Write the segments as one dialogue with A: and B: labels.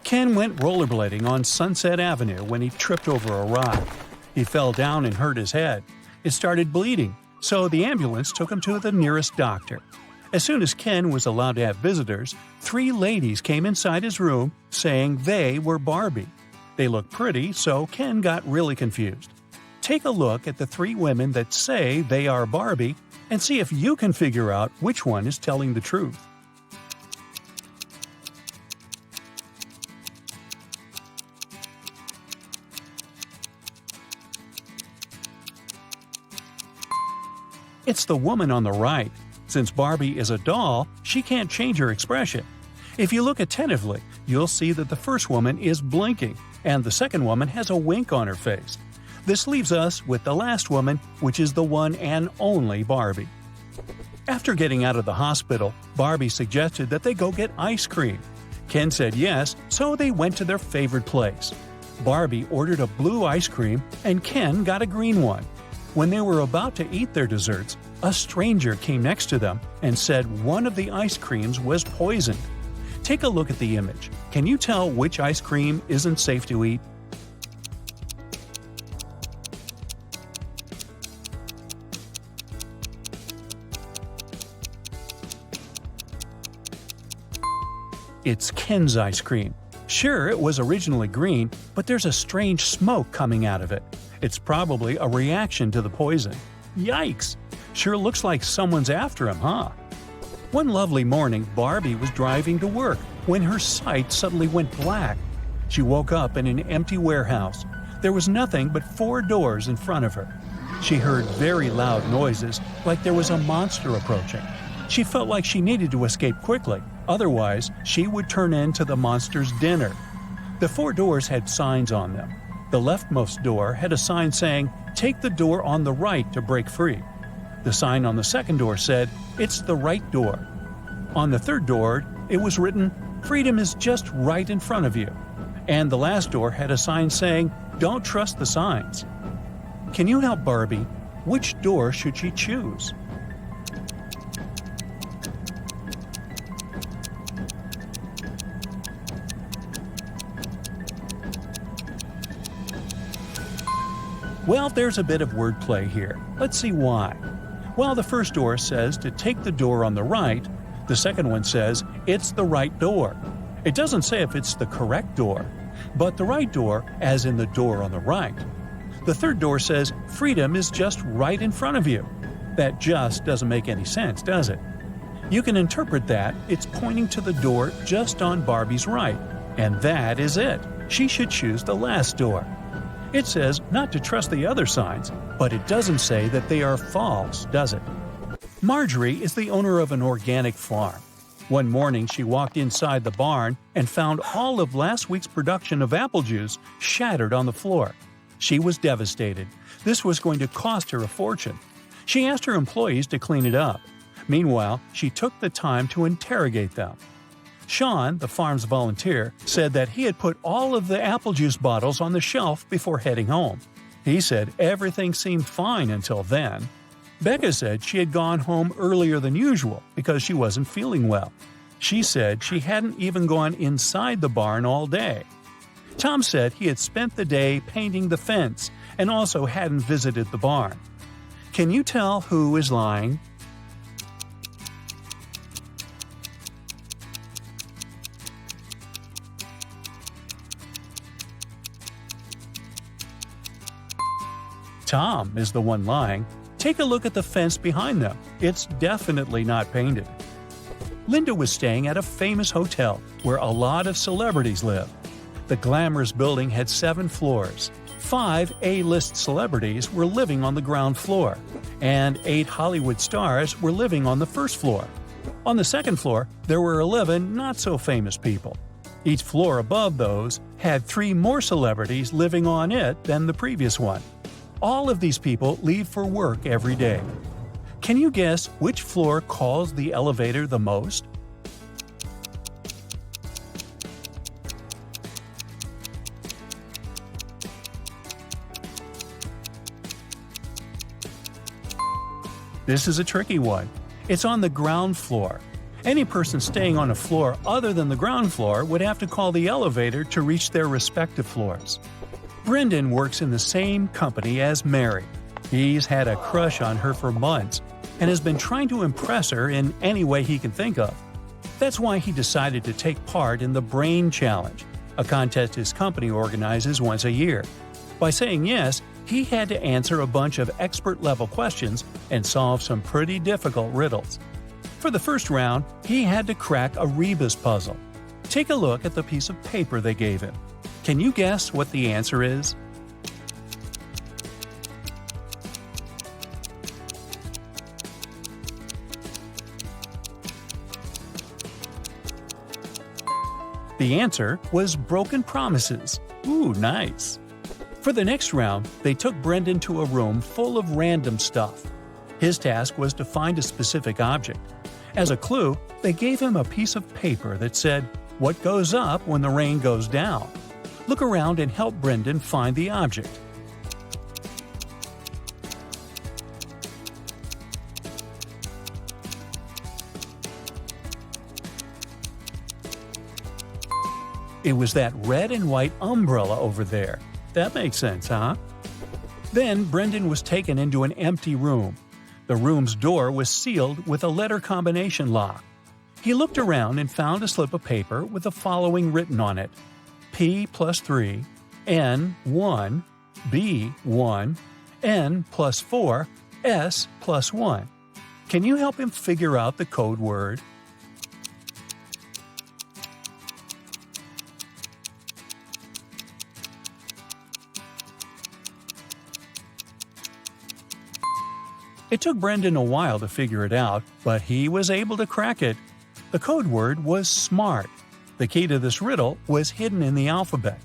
A: Ken went rollerblading on Sunset Avenue when he tripped over a rock. He fell down and hurt his head. It started bleeding, so the ambulance took him to the nearest doctor. As soon as Ken was allowed to have visitors, 3 ladies came inside his room saying they were Barbie. They looked pretty, so Ken got really confused. Take a look at the 3 women that say they are Barbie and see if you can figure out which one is telling the truth. It's the woman on the right. Since Barbie is a doll, she can't change her expression. If you look attentively, you'll see that the first woman is blinking, and the second woman has a wink on her face. This leaves us with the last woman, which is the one and only Barbie. After getting out of the hospital, Barbie suggested that they go get ice cream. Ken said yes, so they went to their favorite place. Barbie ordered a blue ice cream, and Ken got a green one. When they were about to eat their desserts, a stranger came next to them and said one of the ice creams was poisoned. Take a look at the image. Can you tell which ice cream isn't safe to eat? It's Ken's ice cream. Sure, it was originally green, but there's a strange smoke coming out of it. It's probably a reaction to the poison. Yikes! Sure looks like someone's after him, huh? One lovely morning, Barbie was driving to work when her sight suddenly went black. She woke up in an empty warehouse. There was nothing but 4 doors in front of her. She heard very loud noises, like there was a monster approaching. She felt like she needed to escape quickly, otherwise she would turn into the monster's dinner. The 4 doors had signs on them. The leftmost door had a sign saying, "Take the door on the right to break free." The sign on the second door said, "It's the right door." On the third door, it was written, "Freedom is just right in front of you." And the last door had a sign saying, "Don't trust the signs." Can you help Barbie? Which door should she choose? Well, there's a bit of wordplay here. Let's see why. While the first door says to take the door on the right, the second one says it's the right door. It doesn't say if it's the correct door, but the right door as in the door on the right. The third door says freedom is just right in front of you. That just doesn't make any sense, does it? You can interpret that it's pointing to the door just on Barbie's right, and that is it. She should choose the last door. It says not to trust the other signs, but it doesn't say that they are false, does it? Marjorie is the owner of an organic farm. One morning she walked inside the barn and found all of last week's production of apple juice shattered on the floor. She was devastated. This was going to cost her a fortune. She asked her employees to clean it up. Meanwhile, she took the time to interrogate them. Sean, the farm's volunteer, said that he had put all of the apple juice bottles on the shelf before heading home. He said everything seemed fine until then. Becca said she had gone home earlier than usual because she wasn't feeling well. She said she hadn't even gone inside the barn all day. Tom said he had spent the day painting the fence and also hadn't visited the barn. Can you tell who is lying? Tom is the one lying. Take a look at the fence behind them. It's definitely not painted. Linda was staying at a famous hotel where a lot of celebrities live. The glamorous building had 7 floors. 5 A-list celebrities were living on the ground floor, and 8 Hollywood stars were living on the first floor. On the second floor, there were 11 not-so-famous people. Each floor above those had 3 more celebrities living on it than the previous one. All of these people leave for work every day. Can you guess which floor calls the elevator the most? This is a tricky one. It's on the ground floor. Any person staying on a floor other than the ground floor would have to call the elevator to reach their respective floors. Brendan works in the same company as Mary. He's had a crush on her for months and has been trying to impress her in any way he can think of. That's why he decided to take part in the Brain Challenge, a contest his company organizes once a year. By saying yes, he had to answer a bunch of expert-level questions and solve some pretty difficult riddles. For the first round, he had to crack a rebus puzzle. Take a look at the piece of paper they gave him. Can you guess what the answer is? The answer was broken promises. Ooh, nice. For the next round, they took Brendan to a room full of random stuff. His task was to find a specific object. As a clue, they gave him a piece of paper that said, "What goes up when the rain goes down?" Look around and help Brendan find the object. It was that red and white umbrella over there. That makes sense, huh? Then Brendan was taken into an empty room. The room's door was sealed with a letter combination lock. He looked around and found a slip of paper with the following written on it: P plus 3, N 1, B 1, N plus 4, S plus 1. Can you help him figure out the code word? It took Brendan a while to figure it out, but he was able to crack it. The code word was SMART. The key to this riddle was hidden in the alphabet.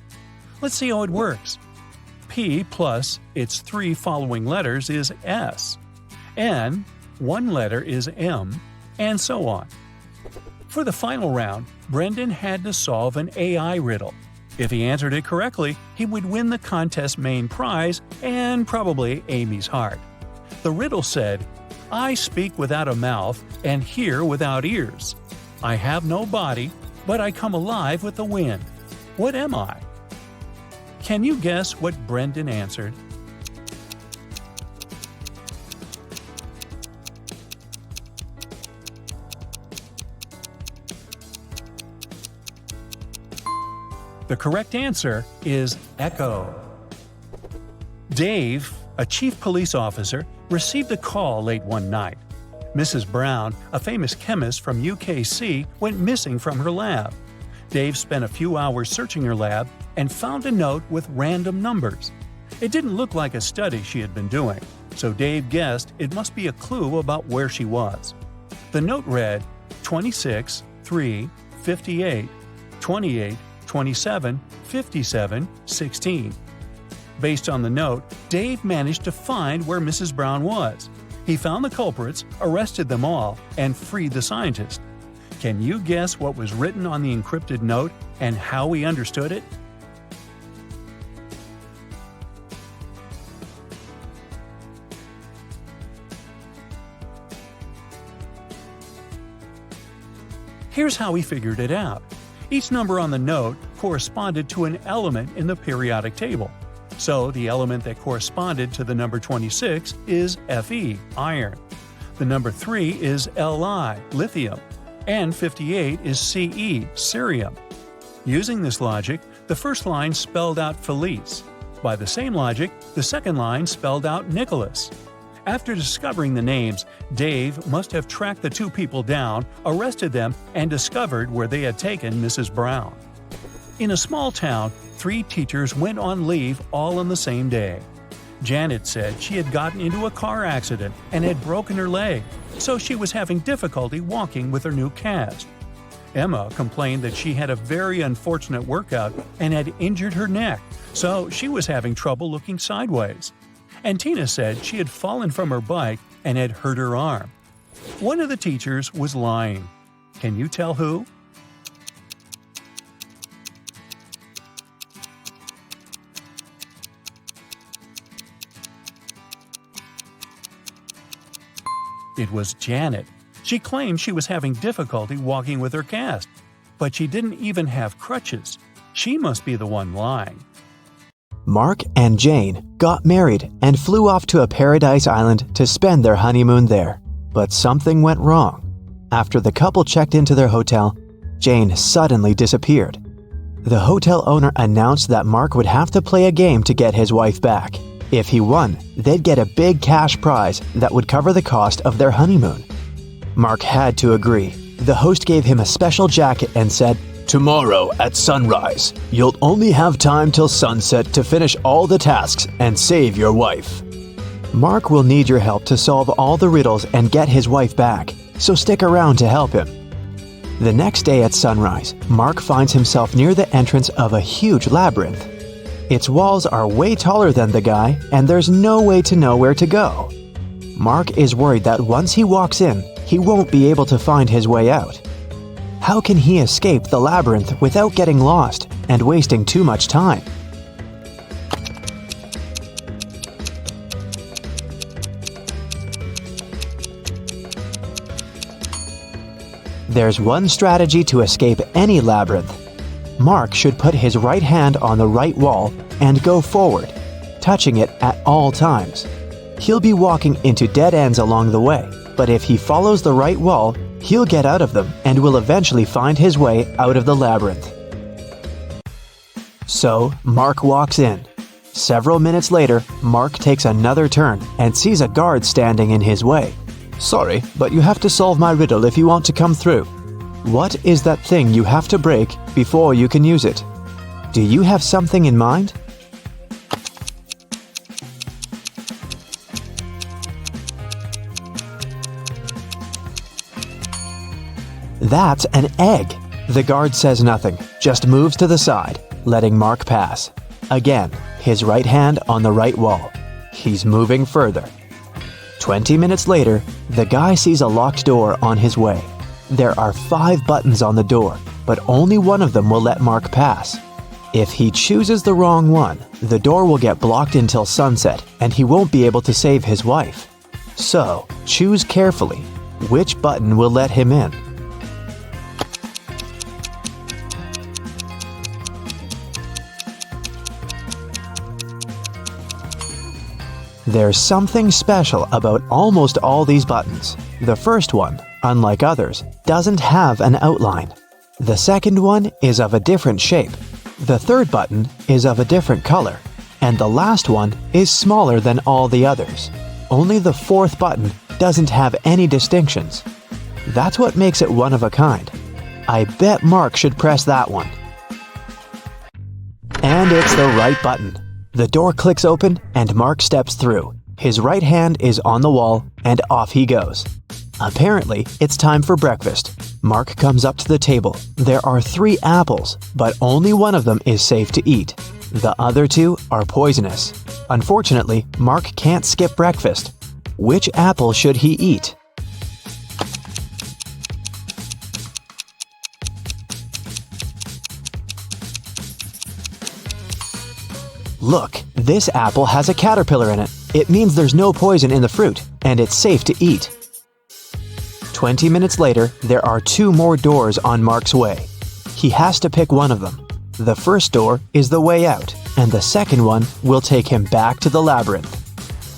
A: Let's see how it works. P plus its 3 following letters is S. N, one letter is M, and so on. For the final round, Brendan had to solve an AI riddle. If he answered it correctly, he would win the contest's main prize and probably Amy's heart. The riddle said, "I speak without a mouth and hear without ears. I have no body, but I come alive with the wind. What am I?" Can you guess what Brendan answered? The correct answer is echo. Dave, a chief police officer, received a call late one night. Mrs. Brown, a famous chemist from UKC, went missing from her lab. Dave spent a few hours searching her lab and found a note with random numbers. It didn't look like a study she had been doing, so Dave guessed it must be a clue about where she was. The note read 26, 3, 58, 28, 27, 57, 16. Based on the note, Dave managed to find where Mrs. Brown was. He found the culprits, arrested them all, and freed the scientist. Can you guess what was written on the encrypted note and how he understood it? Here's how he figured it out. Each number on the note corresponded to an element in the periodic table. So the element that corresponded to the number 26 is Fe, iron. The number 3 is Li, lithium. And 58 is Ce, cerium. Using this logic, the first line spelled out Felice. By the same logic, the second line spelled out Nicholas. After discovering the names, Dave must have tracked the two people down, arrested them, and discovered where they had taken Mrs. Brown. In a small town, 3 teachers went on leave all on the same day. Janet said she had gotten into a car accident and had broken her leg, so she was having difficulty walking with her new cast. Emma complained that she had a very unfortunate workout and had injured her neck, so she was having trouble looking sideways. And Tina said she had fallen from her bike and had hurt her arm. One of the teachers was lying. Can you tell who? It was Janet. She claimed she was having difficulty walking with her cast, but she didn't even have crutches. She must be the one lying.
B: Mark and Jane got married and flew off to a paradise island to spend their honeymoon there. But something went wrong. After the couple checked into their hotel, Jane suddenly disappeared. The hotel owner announced that Mark would have to play a game to get his wife back. If he won, they'd get a big cash prize that would cover the cost of their honeymoon. Mark had to agree. The host gave him a special jacket and said, "Tomorrow at sunrise, you'll only have time till sunset to finish all the tasks and save your wife. Mark will need your help to solve all the riddles and get his wife back, so stick around to help him." The next day at sunrise, Mark finds himself near the entrance of a huge labyrinth. Its walls are way taller than the guy, and there's no way to know where to go. Mark is worried that once he walks in, he won't be able to find his way out. How can he escape the labyrinth without getting lost and wasting too much time? There's one strategy to escape any labyrinth. Mark should put his right hand on the right wall and go forward, touching it at all times. He'll be walking into dead ends along the way, but if he follows the right wall, he'll get out of them and will eventually find his way out of the labyrinth. So, Mark walks in. Several minutes later, Mark takes another turn and sees a guard standing in his way. "Sorry, but you have to solve my riddle if you want to come through. What is that thing you have to break before you can use it? Do you have something in mind?" "That's an egg." The guard says nothing, just moves to the side, letting Mark pass. Again, his right hand on the right wall. He's moving further. 20 minutes later, the guy sees a locked door on his way. There are 5 buttons on the door, but only one of them will let Mark pass. If he chooses the wrong one, the door will get blocked until sunset, and he won't be able to save his wife. So, choose carefully. Which button will let him in? There's something special about almost all these buttons. The first one, unlike others, doesn't have an outline. The second one is of a different shape. The third button is of a different color. And the last one is smaller than all the others. Only the fourth button doesn't have any distinctions. That's what makes it one of a kind. I bet Mark should press that one. And it's the right button. The door clicks open and Mark steps through. His right hand is on the wall and off he goes. Apparently, it's time for breakfast. Mark comes up to the table. There are 3 apples, but only one of them is safe to eat. The other 2 are poisonous. Unfortunately, Mark can't skip breakfast. Which apple should he eat? Look, this apple has a caterpillar in it. It means there's no poison in the fruit, and it's safe to eat. 20 minutes later, there are 2 more doors on Mark's way. He has to pick one of them. The first door is the way out, and the second one will take him back to the labyrinth.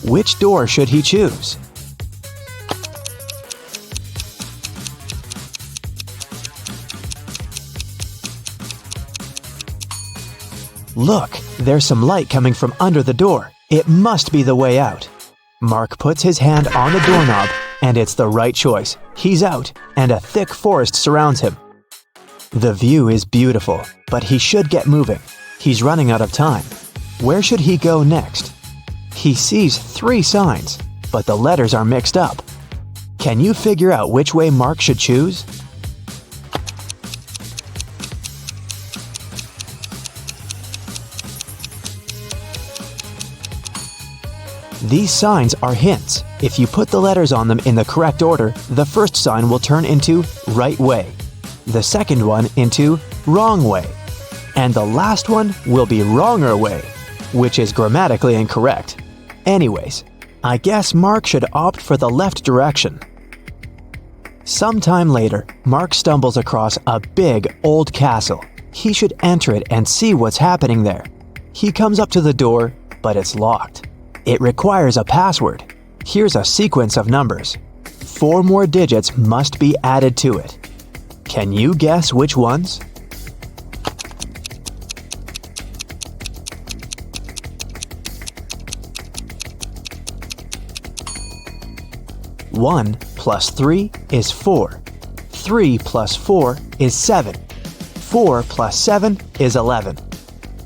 B: Which door should he choose? Look, there's some light coming from under the door. It must be the way out. Mark puts his hand on the doorknob, and it's the right choice. He's out, and a thick forest surrounds him. The view is beautiful, but he should get moving. He's running out of time. Where should he go next? He sees 3 signs, but the letters are mixed up. Can you figure out which way Mark should choose? These signs are hints. If you put the letters on them in the correct order, the first sign will turn into right way, the second one into wrong way, and the last one will be wronger way, which is grammatically incorrect. Anyways, I guess Mark should opt for the left direction. Sometime later, Mark stumbles across a big, old castle. He should enter it and see what's happening there. He comes up to the door, but it's locked. It requires a password. Here's a sequence of numbers. 4 more digits must be added to it. Can you guess which ones? One plus 3 is 4. 3 plus 4 is 7. 4 plus 7 is 11.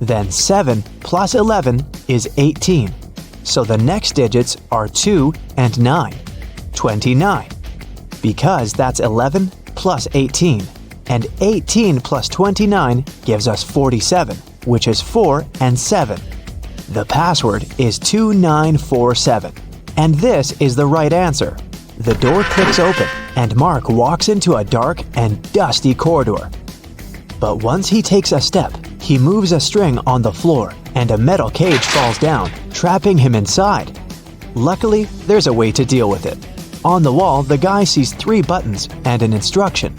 B: Then 7 plus 11 is 18. So the next digits are 2 and 9. 29. Because that's 11 plus 18. And 18 plus 29 gives us 47, which is 4 and 7. The password is 2947. And this is the right answer. The door clicks open, and Mark walks into a dark and dusty corridor. But once he takes a step, he moves a string on the floor, and a metal cage falls down, trapping him inside. Luckily, there's a way to deal with it. On the wall, the guy sees 3 buttons and an instruction.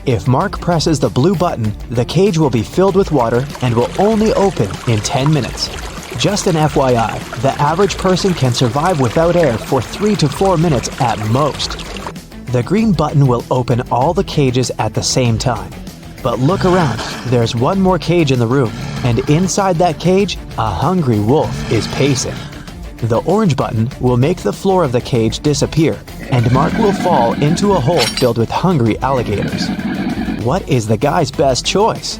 B: If Mark presses the blue button, the cage will be filled with water and will only open in 10 minutes. Just an FYI, the average person can survive without air for 3 to 4 minutes at most. The green button will open all the cages at the same time. But look around, there's one more cage in the room, and inside that cage, a hungry wolf is pacing. The orange button will make the floor of the cage disappear, and Mark will fall into a hole filled with hungry alligators. What is the guy's best choice?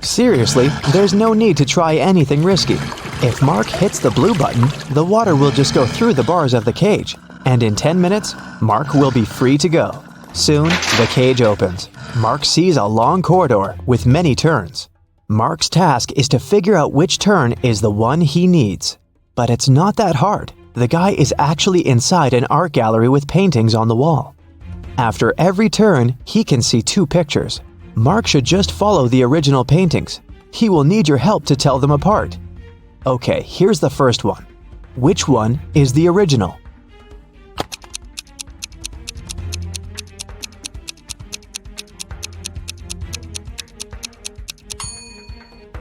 B: Seriously, there's no need to try anything risky. If Mark hits the blue button, the water will just go through the bars of the cage, and in 10 minutes, Mark will be free to go. Soon, the cage opens. Mark sees a long corridor with many turns. Mark's task is to figure out which turn is the one he needs. But it's not that hard. The guy is actually inside an art gallery with paintings on the wall. After every turn, he can see 2 pictures. Mark should just follow the original paintings. He will need your help to tell them apart. Okay, here's the first one. Which one is the original?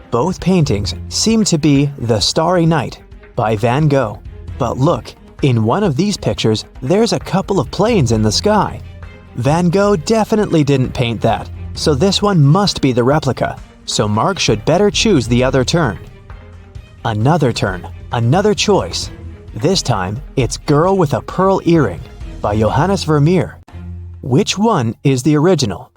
B: Both paintings seem to be The Starry Night by Van Gogh. But look, in one of these pictures, there's a couple of planes in the sky. Van Gogh definitely didn't paint that, so this one must be the replica. So Mark should better choose the other turn. Another turn, another choice. This time, it's Girl with a Pearl Earring by Johannes Vermeer. Which one is the original?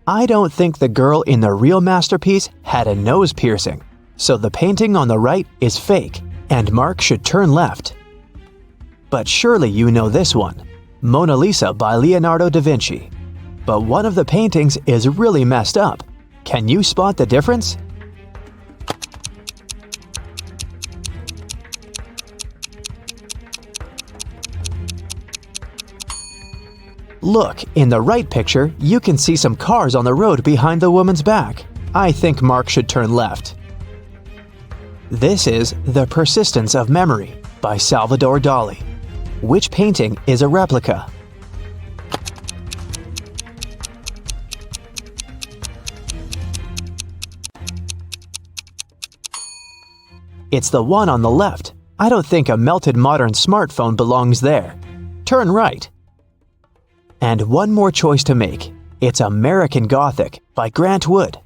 B: I don't think the girl in the real masterpiece had a nose piercing, so the painting on the right is fake, and Mark should turn left. But surely you know this one, Mona Lisa by Leonardo da Vinci. But one of the paintings is really messed up. Can you spot the difference? Look, in the right picture, you can see some cars on the road behind the woman's back. I think Mark should turn left. This is The Persistence of Memory by Salvador Dali. Which painting is a replica? It's the one on the left. I don't think a melted modern smartphone belongs there. Turn right. And one more choice to make. It's American Gothic by Grant Wood.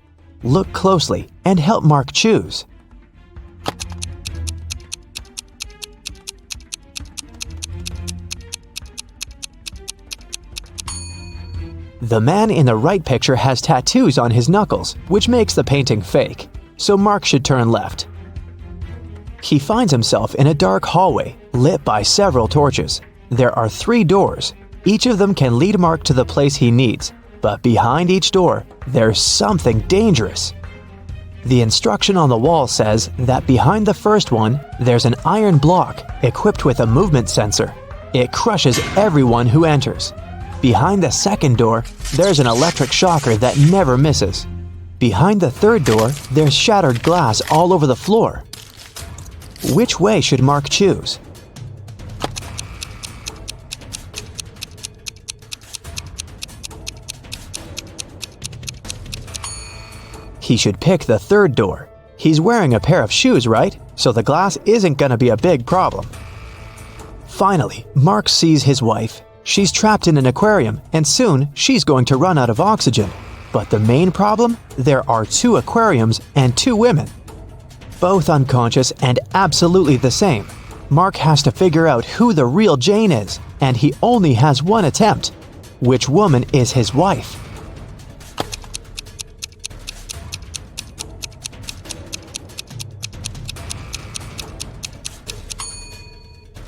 B: Look closely and help Mark choose. The man in the right picture has tattoos on his knuckles, which makes the painting fake, so Mark should turn left. He finds himself in a dark hallway, lit by several torches. There are 3 doors. Each of them can lead Mark to the place he needs, but behind each door, there's something dangerous. The instruction on the wall says that behind the first one, there's an iron block equipped with a movement sensor. It crushes everyone who enters. Behind the second door, there's an electric shocker that never misses. Behind the third door, there's shattered glass all over the floor. Which way should Mark choose? He should pick the third door. He's wearing a pair of shoes, right? So the glass isn't gonna be a big problem. Finally, Mark sees his wife. She's trapped in an aquarium, and soon she's going to run out of oxygen. But the main problem? There are 2 aquariums and 2 women. Both unconscious and absolutely the same. Mark has to figure out who the real Jane is, and he only has one attempt. Which woman is his wife?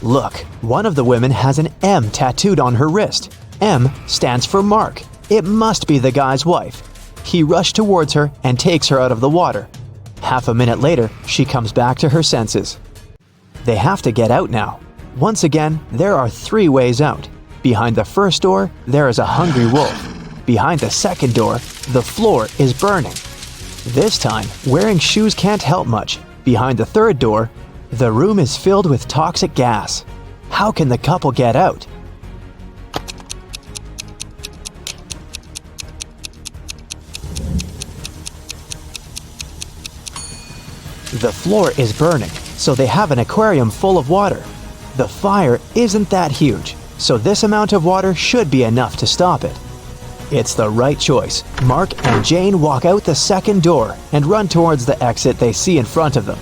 B: Look, one of the women has an M tattooed on her wrist. M stands for Mark. It must be the guy's wife. He rushed towards her and takes her out of the water. Half a minute later, she comes back to her senses. They have to get out now. Once again, there are 3 ways out. Behind the first door, there is a hungry wolf. Behind the second door, the floor is burning. This time, wearing shoes can't help much. Behind the third door, the room is filled with toxic gas. How can the couple get out? The floor is burning, so they have an aquarium full of water. The fire isn't that huge, so this amount of water should be enough to stop it. It's the right choice. Mark and Jane walk out the second door and run towards the exit they see in front of them.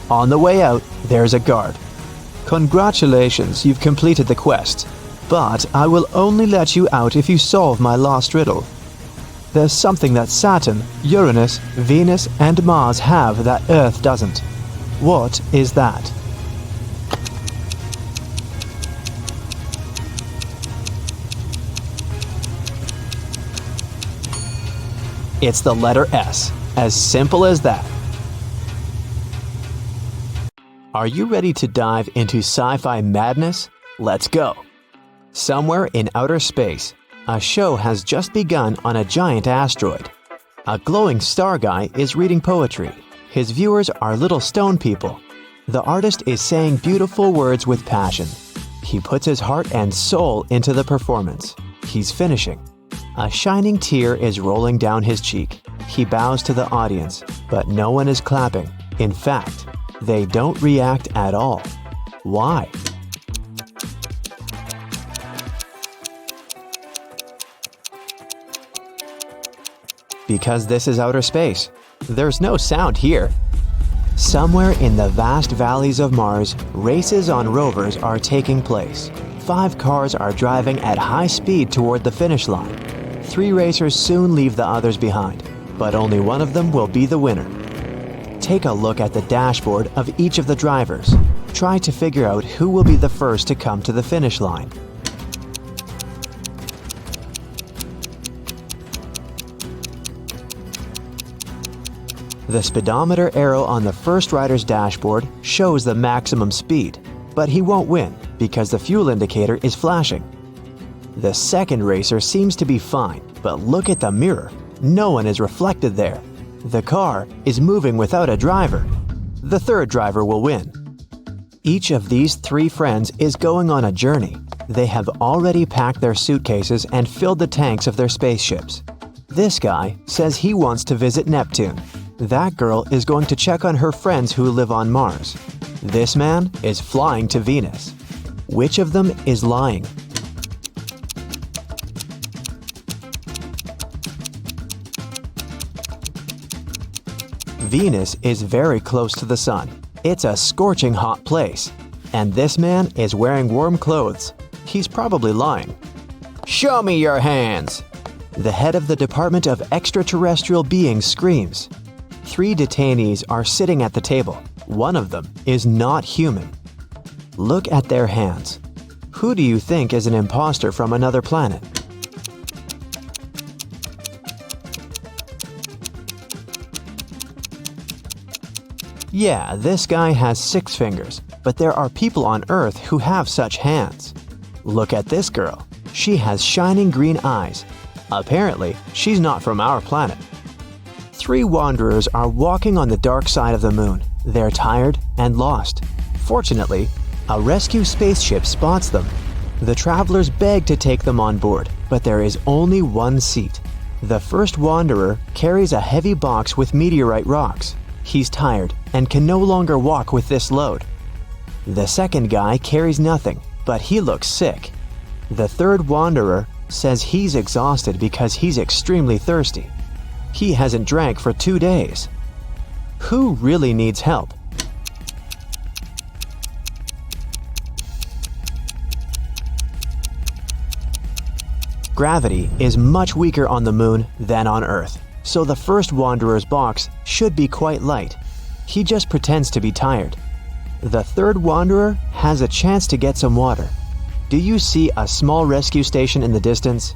B: On the way out, there's a guard. Congratulations, you've completed the quest, but I will only let you out if you solve my last riddle. There's something that Saturn, Uranus, Venus, and Mars have that Earth doesn't. What is that? It's the letter S. As simple as that. Are you ready to dive into sci-fi madness? Let's go! Somewhere in outer space, a show has just begun on a giant asteroid. A glowing star guy is reading poetry. His viewers are little stone people. The artist is saying beautiful words with passion. He puts his heart and soul into the performance. He's finishing. A shining tear is rolling down his cheek. He bows to the audience, but no one is clapping. In fact, they don't react at all. Why? Because this is outer space. There's no sound here. Somewhere in the vast valleys of Mars, races on rovers are taking place. 5 cars are driving at high speed toward the finish line. 3 racers soon leave the others behind, but only one of them will be the winner. Take a look at the dashboard of each of the drivers. Try to figure out who will be the first to come to the finish line. The speedometer arrow on the first rider's dashboard shows the maximum speed, but he won't win because the fuel indicator is flashing. The second racer seems to be fine, but look at the mirror. No one is reflected there. The car is moving without a driver. The third driver will win. Each of these 3 friends is going on a journey. They have already packed their suitcases and filled the tanks of their spaceships. This guy says he wants to visit Neptune. That girl is going to check on her friends who live on Mars. This man is flying to Venus. Which of them is lying? Venus is very close to the sun. It's a scorching hot place. And this man is wearing warm clothes. He's probably lying. Show me your hands! The head of the Department of Extraterrestrial Beings screams. 3 detainees are sitting at the table. One of them is not human. Look at their hands. Who do you think is an imposter from another planet? Yeah, this guy has 6 fingers, but there are people on Earth who have such hands. Look at this girl. She has shining green eyes. Apparently, she's not from our planet. 3 wanderers are walking on the dark side of the moon. They're tired and lost. Fortunately, a rescue spaceship spots them. The travelers beg to take them on board, but there is only one seat. The first wanderer carries a heavy box with meteorite rocks. He's tired and can no longer walk with this load. The second guy carries nothing, but he looks sick. The third wanderer says he's exhausted because he's extremely thirsty. He hasn't drank for 2 days. Who really needs help? Gravity is much weaker on the moon than on Earth, so the first wanderer's box should be quite light. He just pretends to be tired. The third wanderer has a chance to get some water. Do you see a small rescue station in the distance?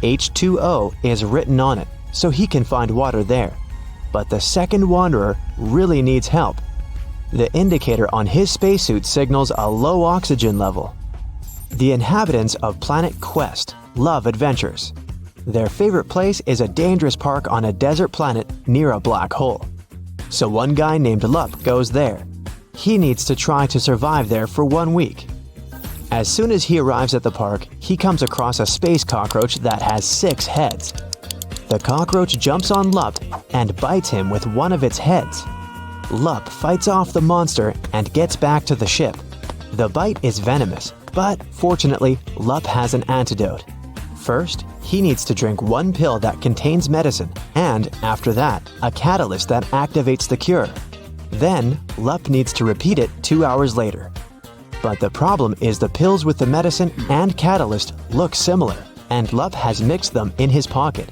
B: H2O is written on it, so he can find water there. But the second wanderer really needs help. The indicator on his spacesuit signals a low oxygen level. The inhabitants of Planet Quest love adventures. Their favorite place is a dangerous park on a desert planet near a black hole. So one guy named Lup goes there. He needs to try to survive there for 1 week. As soon as he arrives at the park, he comes across a space cockroach that has 6 heads. The cockroach jumps on Lup and bites him with one of its heads. Lup fights off the monster and gets back to the ship. The bite is venomous, but fortunately, Lup has an antidote. First, he needs to drink 1 pill that contains medicine, and after that, a catalyst that activates the cure. Then, Lup needs to repeat it 2 hours later. But the problem is the pills with the medicine and catalyst look similar, and Lup has mixed them in his pocket.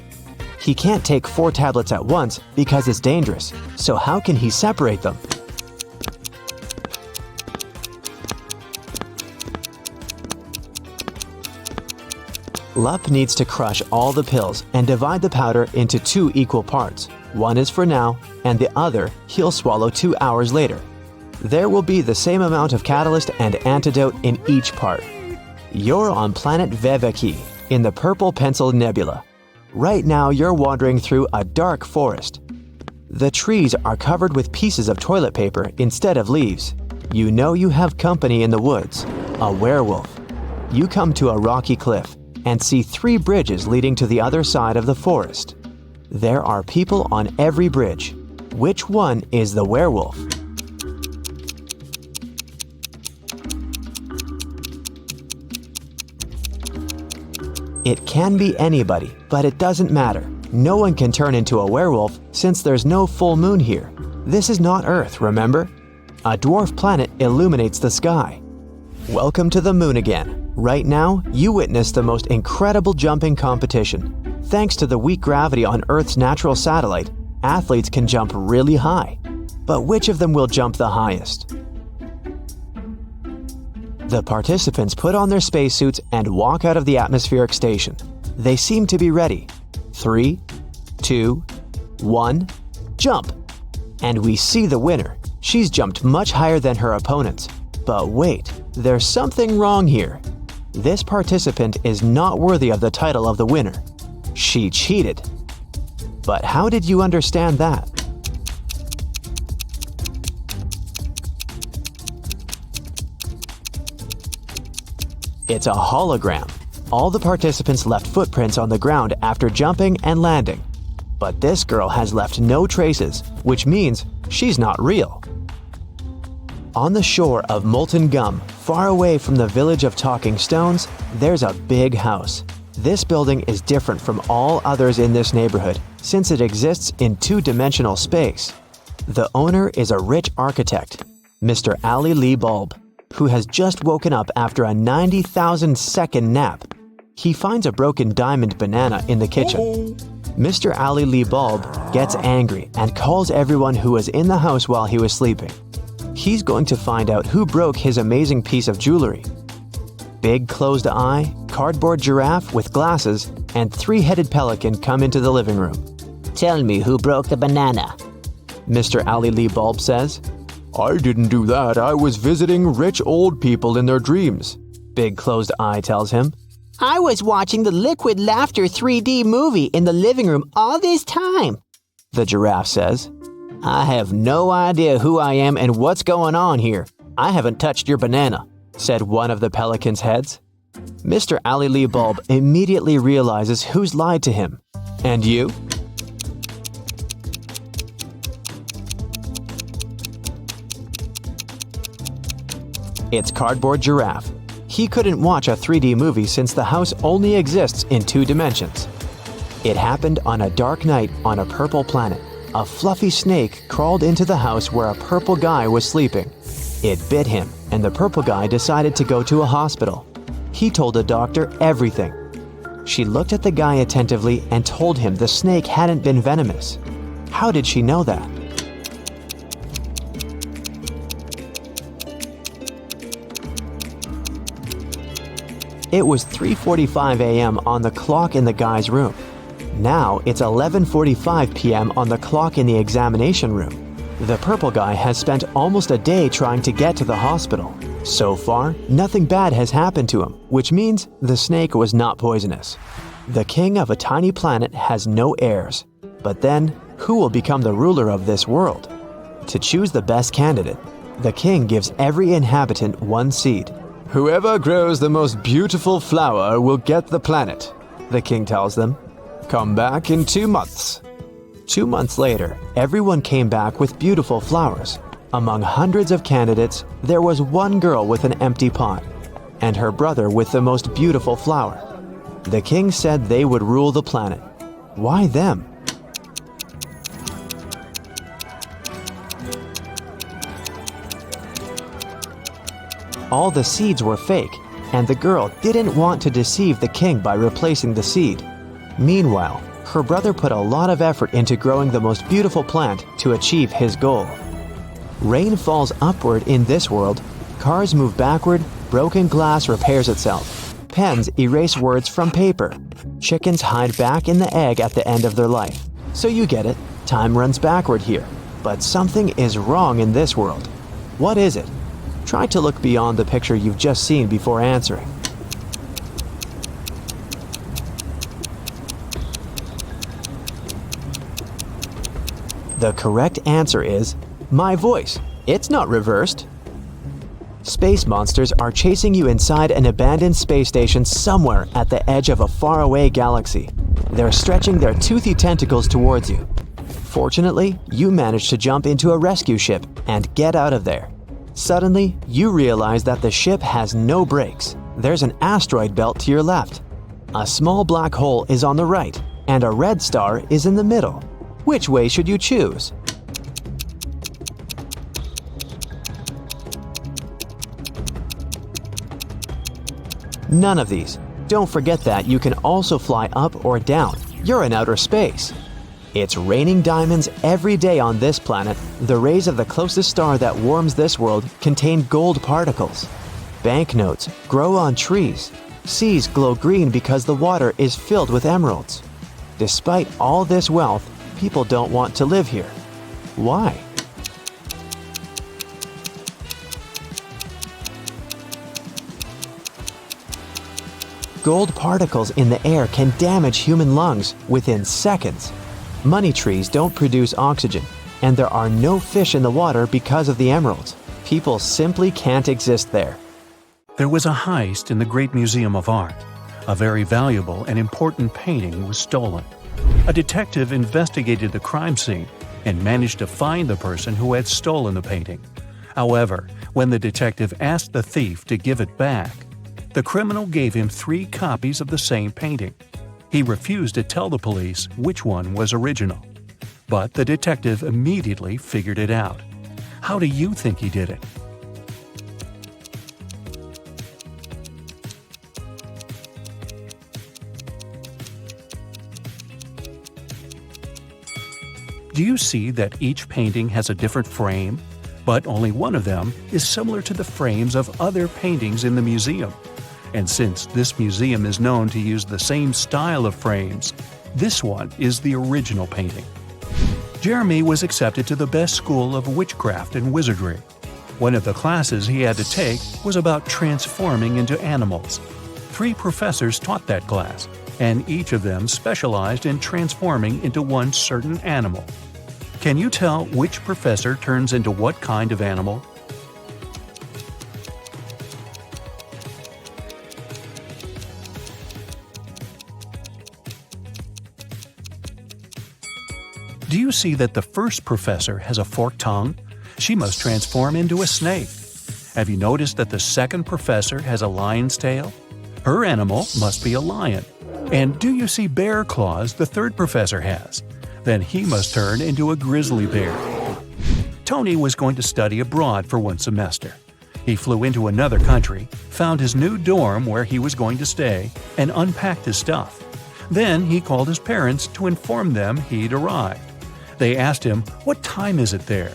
B: He can't take 4 tablets at once because it's dangerous, so how can he separate them? Lup needs to crush all the pills and divide the powder into 2 equal parts. One is for now, and the other he'll swallow 2 hours later. There will be the same amount of catalyst and antidote in each part. You're on planet Veveki in the Purple Pencil Nebula. Right now you're wandering through a dark forest. The trees are covered with pieces of toilet paper instead of leaves. You know you have company in the woods, a werewolf. You come to a rocky cliff and see 3 bridges leading to the other side of the forest. There are people on every bridge. Which one is the werewolf? It can be anybody, but it doesn't matter. No one can turn into a werewolf since there's no full moon here. This is not Earth, remember? A dwarf planet illuminates the sky. Welcome to the moon again. Right now, you witness the most incredible jumping competition. Thanks to the weak gravity on Earth's natural satellite, athletes can jump really high. But which of them will jump the highest? The participants put on their spacesuits and walk out of the atmospheric station. They seem to be ready. 3, 2, 1, jump! And we see the winner. She's jumped much higher than her opponents. But wait, there's something wrong here. This participant is not worthy of the title of the winner. She cheated. But how did you understand that? It's a hologram. All the participants left footprints on the ground after jumping and landing. But this girl has left no traces, which means she's not real. On the shore of Molten Gum, far away from the village of Talking Stones, there's a big house. This building is different from all others in this neighborhood since it exists in 2-dimensional space. The owner is a rich architect, Mr. Ali Lee Bulb, who has just woken up after a 90,000-second nap. He finds a broken diamond banana in the kitchen. Mr. Ali Lee Bulb gets angry and calls everyone who was in the house while he was sleeping. He's going to find out who broke his amazing piece of jewelry. Big closed eye, cardboard giraffe with glasses, and 3-headed pelican come into the living room.
C: Tell me who broke the banana.
B: Mr. Ali Lee Bulb says, "I didn't do that. I was visiting rich old people in their dreams." Big Closed Eye tells him.
C: I was watching the Liquid Laughter 3D movie in the living room all this time.
B: The Giraffe says. I have no idea who I am and what's going on here. I haven't touched your banana, said one of the Pelican's heads. Mr. Ali Lee Bulb immediately realizes who's lied to him. And you? It's Cardboard Giraffe. He couldn't watch a 3D movie since the house only exists in 2 dimensions. It happened on a dark night on a purple planet. A fluffy snake crawled into the house where a purple guy was sleeping. It bit him, and the purple guy decided to go to a hospital. He told the doctor everything. She looked at the guy attentively and told him the snake hadn't been venomous. How did she know that? It was 3:45 a.m. on the clock in the guy's room. Now it's 11:45 p.m. on the clock in the examination room. The purple guy has spent almost a day trying to get to the hospital. So far, nothing bad has happened to him, which means the snake was not poisonous. The king of a tiny planet has no heirs. But then, who will become the ruler of this world? To choose the best candidate, the king gives every inhabitant 1 seed. Whoever grows the most beautiful flower will get the planet, the king tells them. Come back in 2 months. 2 months later, everyone came back with beautiful flowers. Among hundreds of candidates, there was one girl with an empty pot, and her brother with the most beautiful flower. The king said they would rule the planet. Why them? All the seeds were fake, and the girl didn't want to deceive the king by replacing the seed. Meanwhile, her brother put a lot of effort into growing the most beautiful plant to achieve his goal. Rain falls upward in this world, cars move backward, broken glass repairs itself, pens erase words from paper, chickens hide back in the egg at the end of their life. So you get it, time runs backward here. But something is wrong in this world. What is it? Try to look beyond the picture you've just seen before answering. The correct answer is my voice. It's not reversed. Space monsters are chasing you inside an abandoned space station somewhere at the edge of a faraway galaxy. They're stretching their toothy tentacles towards you. Fortunately, you manage to jump into a rescue ship and get out of there. Suddenly, you realize that the ship has no brakes. There's an asteroid belt to your left. A small black hole is on the right, and a red star is in the middle. Which way should you choose? None of these. Don't forget that you can also fly up or down. You're in outer space. It's raining diamonds every day on this planet. The rays of the closest star that warms this world contain gold particles. Banknotes grow on trees. Seas glow green because the water is filled with emeralds. Despite all this wealth, people don't want to live here. Why? Gold particles in the air can damage human lungs within seconds. Money trees don't produce oxygen, and there are no fish in the water because of the emeralds. People simply can't exist there.
A: There was a heist in the Great Museum of Art. A very valuable and important painting was stolen. A detective investigated the crime scene and managed to find the person who had stolen the painting. However, when the detective asked the thief to give it back, the criminal gave him 3 copies of the same painting. He refused to tell the police which one was original. But the detective immediately figured it out. How do you think he did it? Do you see that each painting has a different frame? But only one of them is similar to the frames of other paintings in the museum. And since this museum is known to use the same style of frames, this one is the original painting. Jeremy was accepted to the best school of witchcraft and wizardry. One of the classes he had to take was about transforming into animals. 3 professors taught that class, and each of them specialized in transforming into one certain animal. Can you tell which professor turns into what kind of animal? Do you see that the first professor has a forked tongue? She must transform into a snake. Have you noticed that the second professor has a lion's tail? Her animal must be a lion. And do you see bear claws the third professor has? Then he must turn into a grizzly bear. Tony was going to study abroad for one semester. He flew into another country, found his new dorm where he was going to stay, and unpacked his stuff. Then he called his parents to inform them he'd arrived. They asked him, "What time is it there?"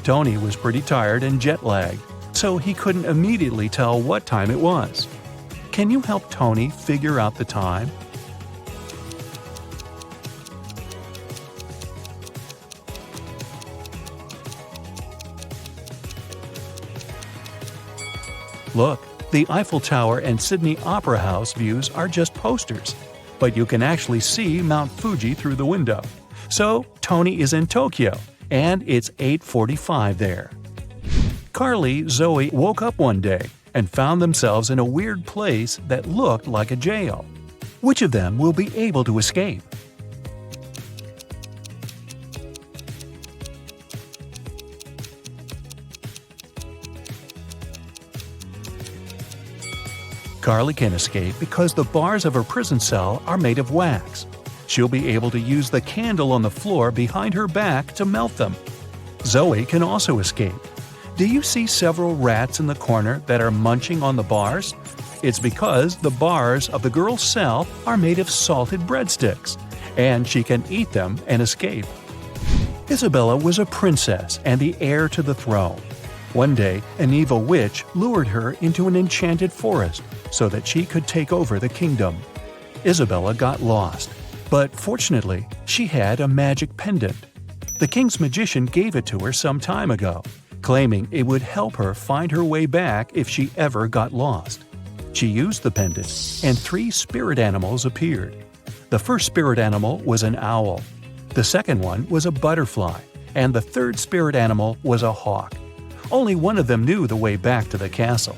A: Tony was pretty tired and jet-lagged, so he couldn't immediately tell what time it was. Can you help Tony figure out the time? Look, the Eiffel Tower and Sydney Opera House views are just posters, but you can actually see Mount Fuji through the window. So, Tony is in Tokyo, and it's 8:45 there. Carly, Zoe woke up one day and found themselves in a weird place that looked like a jail. Which of them will be able to escape? Carly can escape because the bars of her prison cell are made of wax. She'll be able to use the candle on the floor behind her back to melt them. Zoe can also escape. Do you see several rats in the corner that are munching on the bars? It's because the bars of the girl's cell are made of salted breadsticks, and she can eat them and escape. Isabella was a princess and the heir to the throne. One day, an evil witch lured her into an enchanted forest so that she could take over the kingdom. Isabella got lost, but fortunately, she had a magic pendant. The king's magician gave it to her some time ago, claiming it would help her find her way back if she ever got lost. She used the pendant, and 3 spirit animals appeared. The first spirit animal was an owl. The second one was a butterfly, and the third spirit animal was a hawk. Only one of them knew the way back to the castle.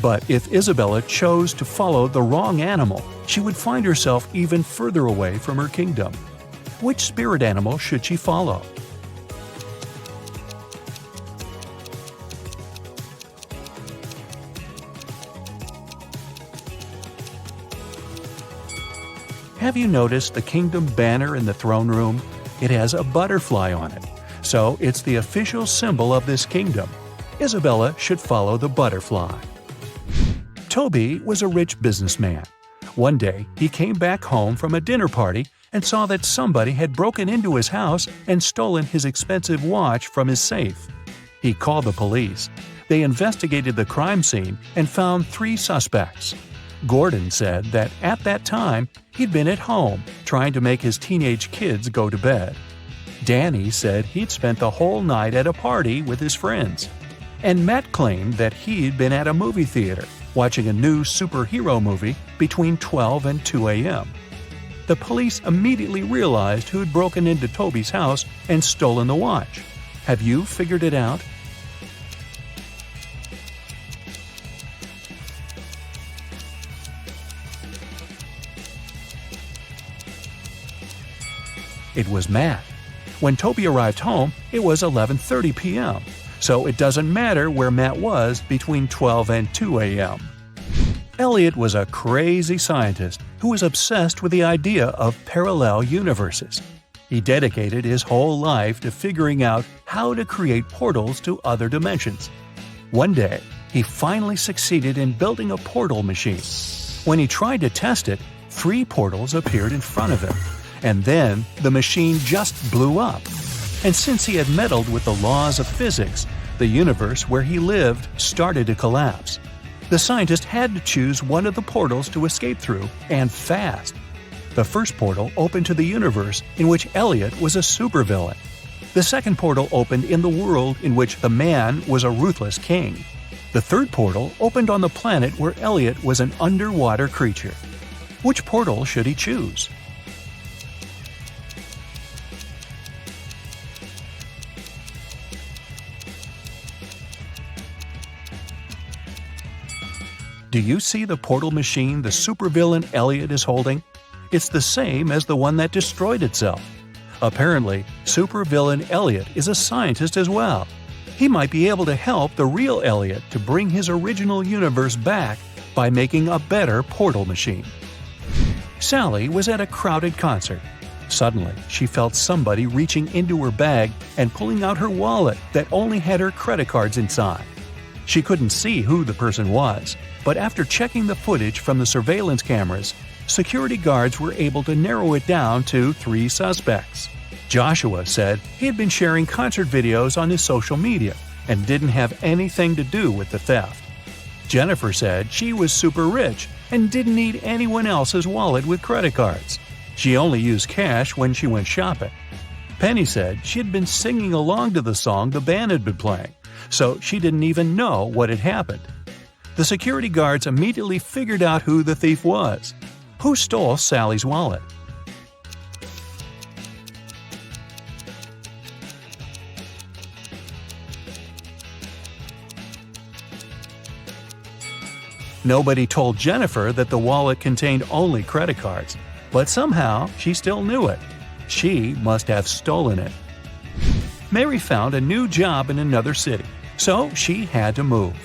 A: But if Isabella chose to follow the wrong animal, she would find herself even further away from her kingdom. Which spirit animal should she follow? Have you noticed the kingdom banner in the throne room? It has a butterfly on it, so it's the official symbol of this kingdom. Isabella should follow the butterfly. Toby was a rich businessman. One day, he came back home from a dinner party and saw that somebody had broken into his house and stolen his expensive watch from his safe. He called the police. They investigated the crime scene and found 3 suspects. Gordon said that at that time, he'd been at home trying to make his teenage kids go to bed. Danny said he'd spent the whole night at a party with his friends. And Matt claimed that he'd been at a movie theater watching a new superhero movie between 12 and 2 a.m. The police immediately realized who'd broken into Toby's house and stolen the watch. Have you figured it out? It was Matt. When Toby arrived home, it was 11:30 p.m., so it doesn't matter where Matt was between 12 and 2 a.m. Elliot was a crazy scientist who was obsessed with the idea of parallel universes. He dedicated his whole life to figuring out how to create portals to other dimensions. One day, he finally succeeded in building a portal machine. When he tried to test it, 3 portals appeared in front of him, and then the machine just blew up. And since he had meddled with the laws of physics, the universe where he lived started to collapse. The scientist had to choose one of the portals to escape through, and fast. The first portal opened to the universe in which Elliot was a supervillain. The second portal opened in the world in which the man was a ruthless king. The third portal opened on the planet where Elliot was an underwater creature. Which portal should he choose? Do you see the portal machine the supervillain Elliot is holding? It's the same as the one that destroyed itself. Apparently, supervillain Elliot is a scientist as well. He might be able to help the real Elliot to bring his original universe back by making a better portal machine. Sally was at a crowded concert. Suddenly, she felt somebody reaching into her bag and pulling out her wallet that only had her credit cards inside. She couldn't see who the person was, but after checking the footage from the surveillance cameras, security guards were able to narrow it down to 3 suspects. Joshua said he had been sharing concert videos on his social media and didn't have anything to do with the theft. Jennifer said she was super rich and didn't need anyone else's wallet with credit cards. She only used cash when she went shopping. Penny said she had been singing along to the song the band had been playing, so she didn't even know what had happened. The security guards immediately figured out who the thief was. Who stole Sally's wallet? Nobody told Jennifer that the wallet contained only credit cards, but somehow she still knew it. She must have stolen it. Mary found a new job in another city, so she had to move.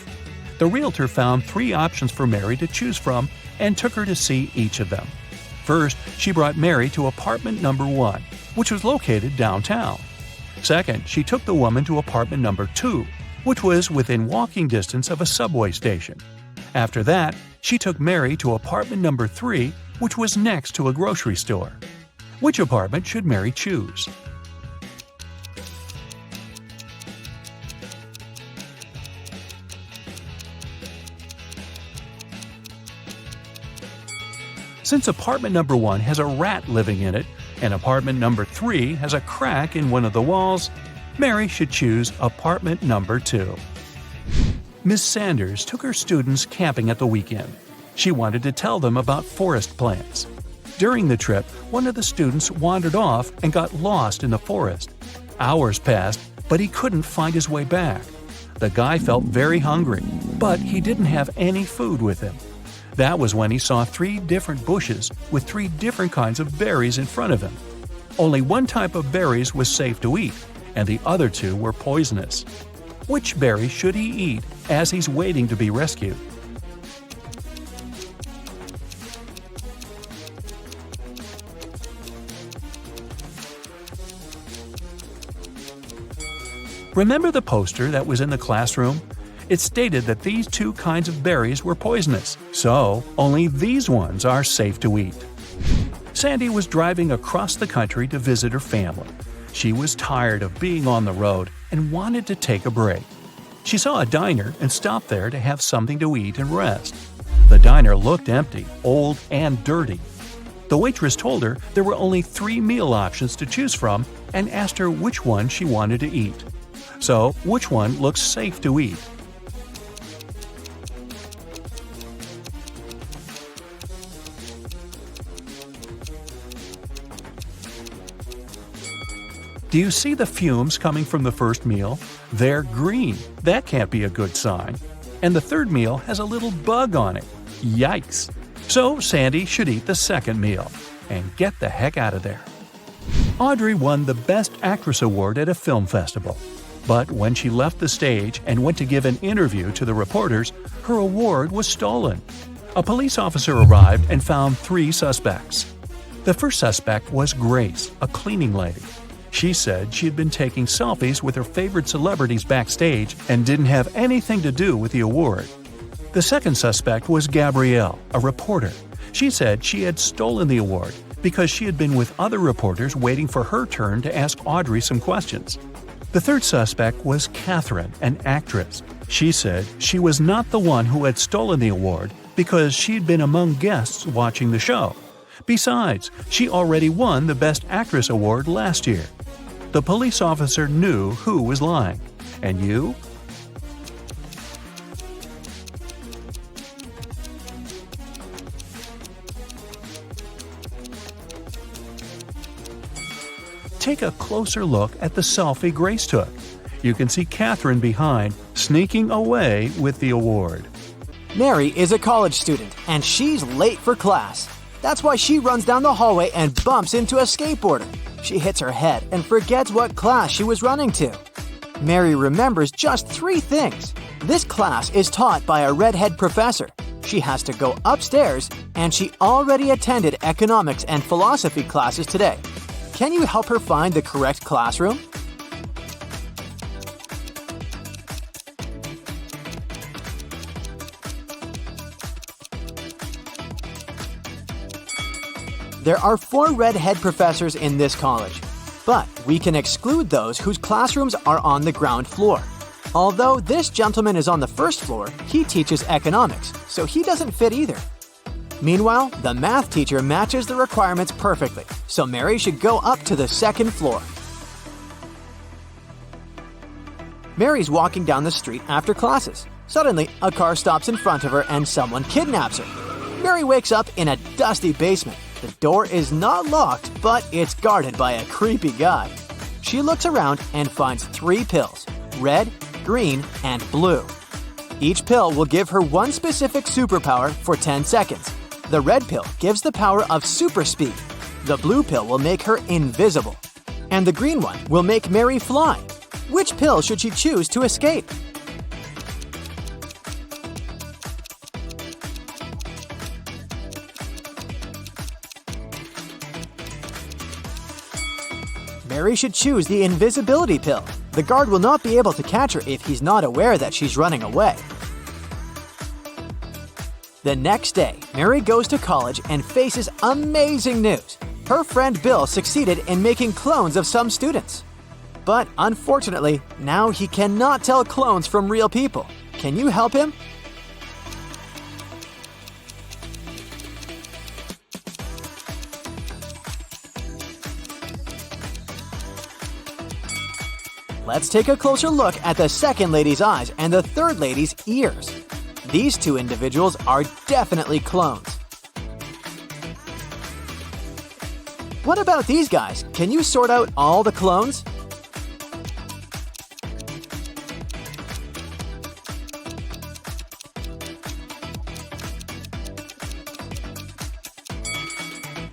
A: The realtor found 3 options for Mary to choose from and took her to see each of them. First, she brought Mary to apartment number 1, which was located downtown. Second, she took the woman to apartment number 2, which was within walking distance of a subway station. After that, she took Mary to apartment number 3, which was next to a grocery store. Which apartment should Mary choose? Since apartment number 1 has a rat living in it, and apartment number 3 has a crack in one of the walls, Mary should choose apartment number 2. Miss Sanders took her students camping at the weekend. She wanted to tell them about forest plants. During the trip, one of the students wandered off and got lost in the forest. Hours passed, but he couldn't find his way back. The guy felt very hungry, but he didn't have any food with him. That was when he saw 3 different bushes with 3 different kinds of berries in front of him. Only one type of berries was safe to eat, and the other 2 were poisonous. Which berry should he eat as he's waiting to be rescued? Remember the poster that was in the classroom? It stated that these 2 kinds of berries were poisonous, so only these ones are safe to eat. Sandy was driving across the country to visit her family. She was tired of being on the road and wanted to take a break. She saw a diner and stopped there to have something to eat and rest. The diner looked empty, old, and dirty. The waitress told her there were only 3 meal options to choose from and asked her which one she wanted to eat. So, which one looks safe to eat? Do you see the fumes coming from the first meal? They're green. That can't be a good sign. And the third meal has a little bug on it. Yikes! So Sandy should eat the second meal and get the heck out of there. Audrey won the Best Actress Award at a film festival. But when she left the stage and went to give an interview to the reporters, her award was stolen. A police officer arrived and found 3 suspects. The first suspect was Grace, a cleaning lady. She said she had been taking selfies with her favorite celebrities backstage and didn't have anything to do with the award. The second suspect was Gabrielle, a reporter. She said she had stolen the award because she had been with other reporters waiting for her turn to ask Audrey some questions. The third suspect was Catherine, an actress. She said she was not the one who had stolen the award because she'd been among guests watching the show. Besides, she already won the Best Actress Award last year. The police officer knew who was lying. And you? Take a closer look at the selfie Grace took. You can see Catherine behind, sneaking away with the award.
B: Mary is a college student, and she's late for class. That's why she runs down the hallway and bumps into a skateboarder. She hits her head and forgets what class she was running to. Mary remembers just 3 things. This class is taught by a redhead professor. She has to go upstairs, and she already attended economics and philosophy classes today. Can you help her find the correct classroom? There are 4 redhead professors in this college, but we can exclude those whose classrooms are on the ground floor. Although this gentleman is on the first floor, he teaches economics, so he doesn't fit either. Meanwhile, the math teacher matches the requirements perfectly, so Mary should go up to the second floor. Mary's walking down the street after classes. Suddenly, a car stops in front of her and someone kidnaps her. Mary wakes up in a dusty basement. The door is not locked, but it's guarded by a creepy guy. She looks around and finds 3 pills: red, green, and blue. Each pill will give her one specific superpower for 10 seconds. The red pill gives the power of super speed. The blue pill will make her invisible. And the green one will make Mary fly. Which pill should she choose to escape? Mary should choose the invisibility pill. The guard will not be able to catch her if he's not aware that she's running away. The next day, Mary goes to college and faces amazing news. Her friend Bill succeeded in making clones of some students. But unfortunately, now he cannot tell clones from real people. Can you help him? Let's take a closer look at the second lady's eyes and the third lady's ears. These 2 individuals are definitely clones. What about these guys? Can you sort out all the clones?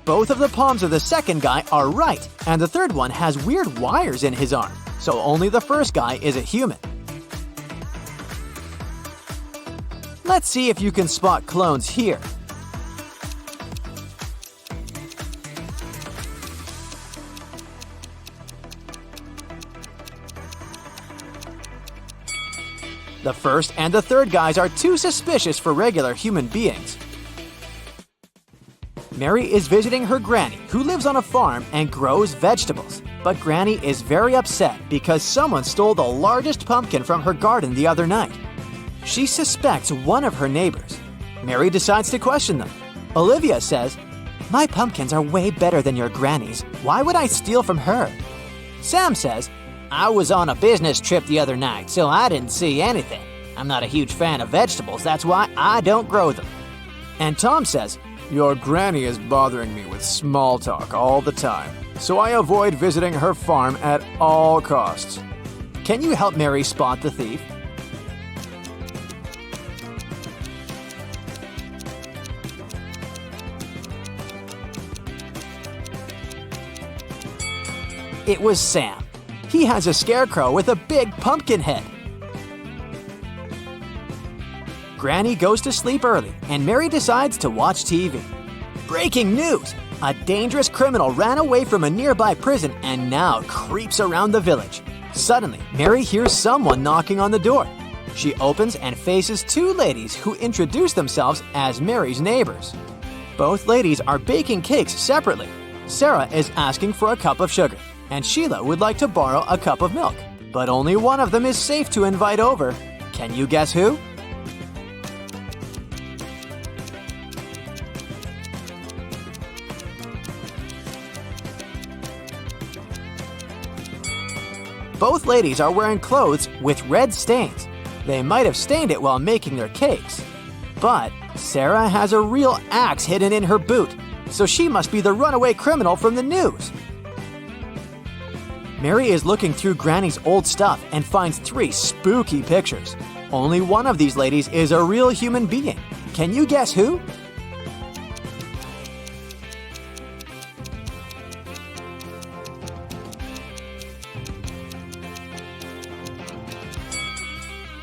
B: Both of the palms of the second guy are right, and the third one has weird wires in his arm, so only the first guy is a human. Let's see if you can spot clones here. The first and the third guys are too suspicious for regular human beings. Mary is visiting her granny, who lives on a farm and grows vegetables. But Granny is very upset because someone stole the largest pumpkin from her garden the other night. She suspects one of her neighbors. Mary decides to question them. Olivia says, "My pumpkins are way better than your granny's. Why would I steal from her?" Sam says, "I was on a business trip the other night, so I didn't see anything. I'm not a huge fan of vegetables, that's why I don't grow them." And Tom says, "Your granny is bothering me with small talk all the time, so I avoid visiting her farm at all costs." Can you help Mary spot the thief? It was Sam. He has a scarecrow with a big pumpkin head. Granny goes to sleep early, and Mary decides to watch TV. Breaking news! A dangerous criminal ran away from a nearby prison and now creeps around the village. Suddenly, Mary hears someone knocking on the door. She opens and faces 2 ladies who introduce themselves as Mary's neighbors. Both ladies are baking cakes separately. Sarah is asking for a cup of sugar, and Sheila would like to borrow a cup of milk. But only one of them is safe to invite over. Can you guess who? Both ladies are wearing clothes with red stains. They might have stained it while making their cakes. But Sarah has a real axe hidden in her boot, so she must be the runaway criminal from the news. Mary is looking through Granny's old stuff and finds 3 spooky pictures. Only one of these ladies is a real human being. Can you guess who?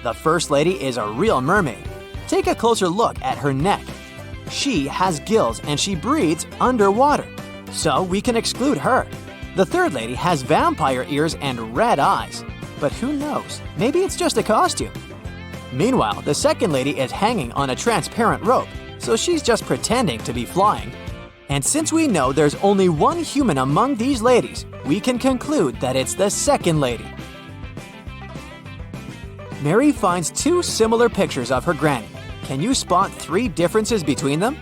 B: The first lady is a real mermaid. Take a closer look at her neck. She has gills and she breathes underwater, so we can exclude her. The third lady has vampire ears and red eyes, but who knows, maybe it's just a costume. Meanwhile, the second lady is hanging on a transparent rope, so she's just pretending to be flying. And since we know there's only one human among these ladies, we can conclude that it's the second lady. Mary finds 2 similar pictures of her granny. Can you spot 3 differences between them?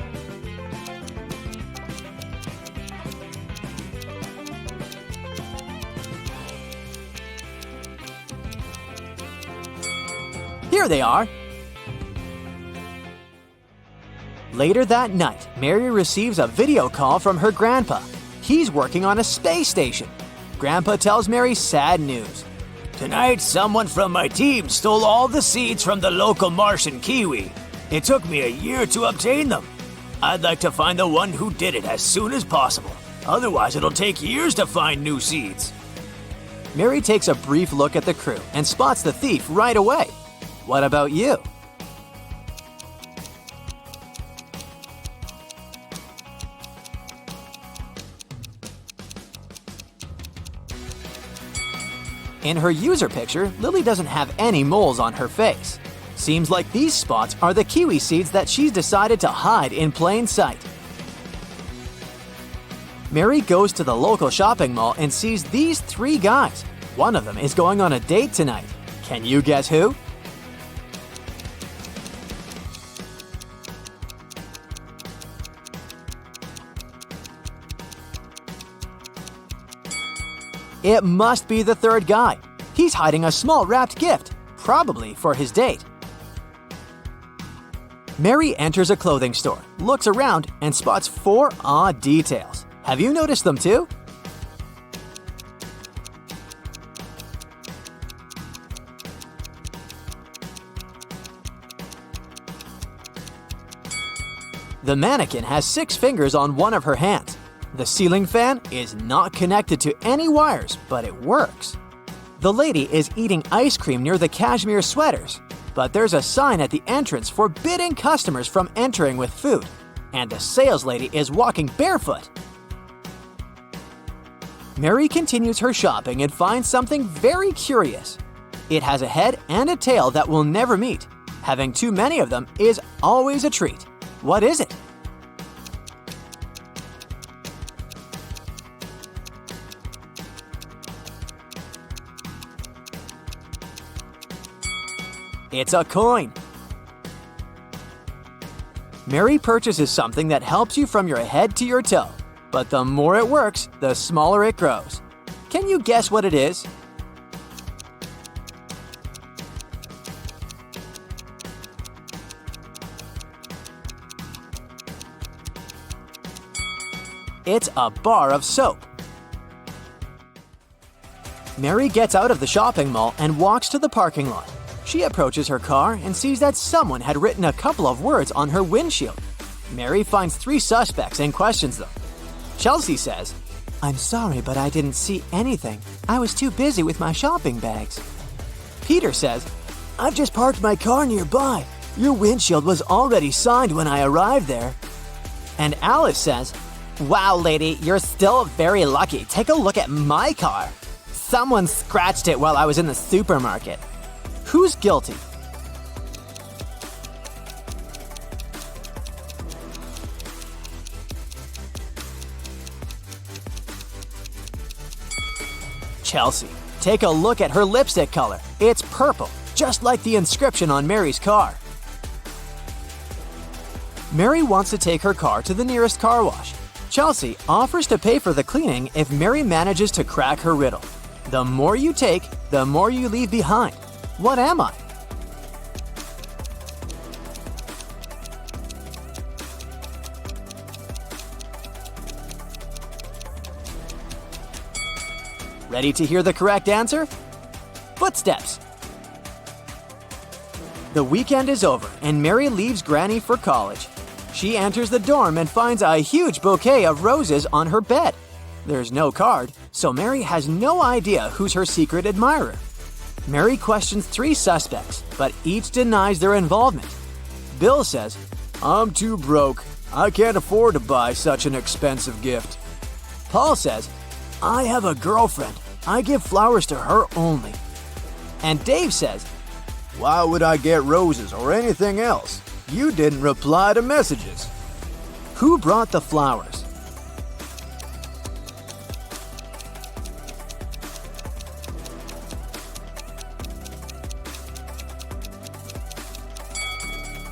B: Here they are. Later that night, Mary receives a video call from her grandpa. He's working on a space station. Grandpa tells Mary sad news.
D: Tonight, someone from my team stole all the seeds from the local Martian kiwi. It took me a year to obtain them. I'd like to find the one who did it as soon as possible. Otherwise, it'll take years to find new seeds.
B: Mary takes a brief look at the crew and spots the thief right away. What about you? In her user picture, Lily doesn't have any moles on her face. Seems like these spots are the kiwi seeds that she's decided to hide in plain sight. Mary goes to the local shopping mall and sees these 3 guys. One of them is going on a date tonight. Can you guess who? It must be the third guy. He's hiding a small wrapped gift, probably for his date. Mary enters a clothing store, looks around, and spots 4 odd details. Have you noticed them too? The mannequin has 6 fingers on one of her hands. The ceiling fan is not connected to any wires, but it works. The lady is eating ice cream near the cashmere sweaters, but there's a sign at the entrance forbidding customers from entering with food, and the sales lady is walking barefoot. Mary continues her shopping and finds something very curious. It has a head and a tail that will never meet. Having too many of them is always a treat. What is it? It's a coin. Mary purchases something that helps you from your head to your toe, but the more it works, the smaller it grows. Can you guess what it is? It's a bar of soap. Mary gets out of the shopping mall and walks to the parking lot. She approaches her car and sees that someone had written a couple of words on her windshield. Mary finds 3 suspects and questions them. Chelsea says, "I'm sorry, but I didn't see anything. I was too busy with my shopping bags." Peter says, "I've just parked my car nearby. Your windshield was already signed when I arrived there." And Alice says, "Wow, lady, you're still very lucky. Take a look at my car. Someone scratched it while I was in the supermarket." Who's guilty? Chelsea. Take a look at her lipstick color. It's purple, just like the inscription on Mary's car. Mary wants to take her car to the nearest car wash. Chelsea offers to pay for the cleaning if Mary manages to crack her riddle. The more you take,
E: the more you leave behind. What am I? Ready to hear the correct answer? Footsteps. The weekend is over and Mary leaves Granny for college. She enters the dorm and finds a huge bouquet of roses on her bed. There's no card, so Mary has no idea who's her secret admirer. Mary questions 3 suspects, but each denies their involvement. Bill says, "I'm too broke. I can't afford to buy such an expensive gift." Paul says, "I have a girlfriend. I give flowers to her only." And Dave says, "Why would I get roses or anything else? You didn't reply to messages." Who brought the flowers?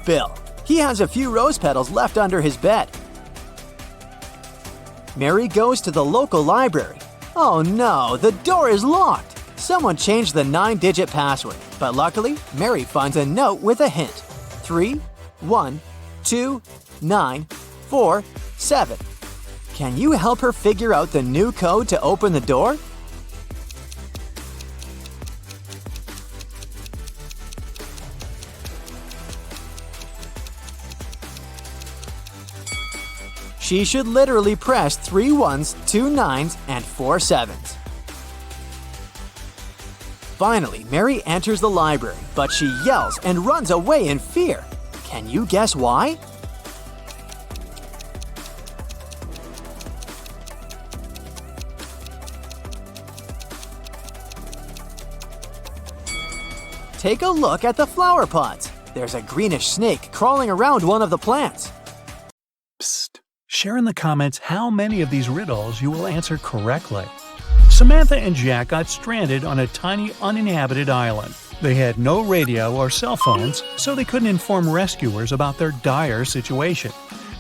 E: Bill. He has a few rose petals left under his bed. Mary goes to the local library. Oh no, the door is locked. Someone changed the 9-digit password, but luckily, Mary finds a note with a hint. 3, 1, 2, 9, 4, 7. Can you help her figure out the new code to open the door? She should literally press 3 1s, 2 9s, and 4 7s. Finally, Mary enters the library, but she yells and runs away in fear. Can you guess why? Take a look at the flower pots. There's a greenish snake crawling around one of the plants.
A: Psst. Share in the comments how many of these riddles you will answer correctly. Samantha and Jack got stranded on a tiny uninhabited island. They had no radio or cell phones, so they couldn't inform rescuers about their dire situation.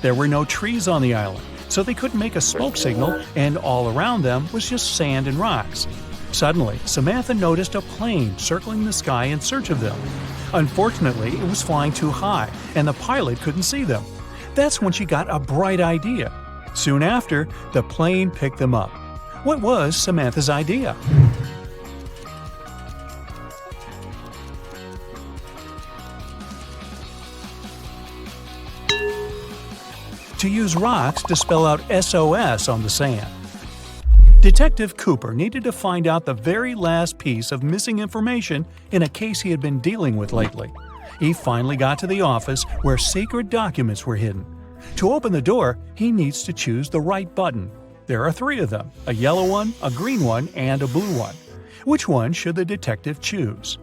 A: There were no trees on the island, so they couldn't make a smoke signal, and all around them was just sand and rocks. Suddenly, Samantha noticed a plane circling the sky in search of them. Unfortunately, it was flying too high, and the pilot couldn't see them. That's when she got a bright idea. Soon after, the plane picked them up. What was Samantha's idea? To use rocks to spell out SOS on the sand. Detective Cooper needed to find out the very last piece of missing information in a case he had been dealing with lately. He finally got to the office where secret documents were hidden. To open the door, he needs to choose the right button. There are 3 of them, a yellow one, a green one, and a blue one. Which one should the detective choose?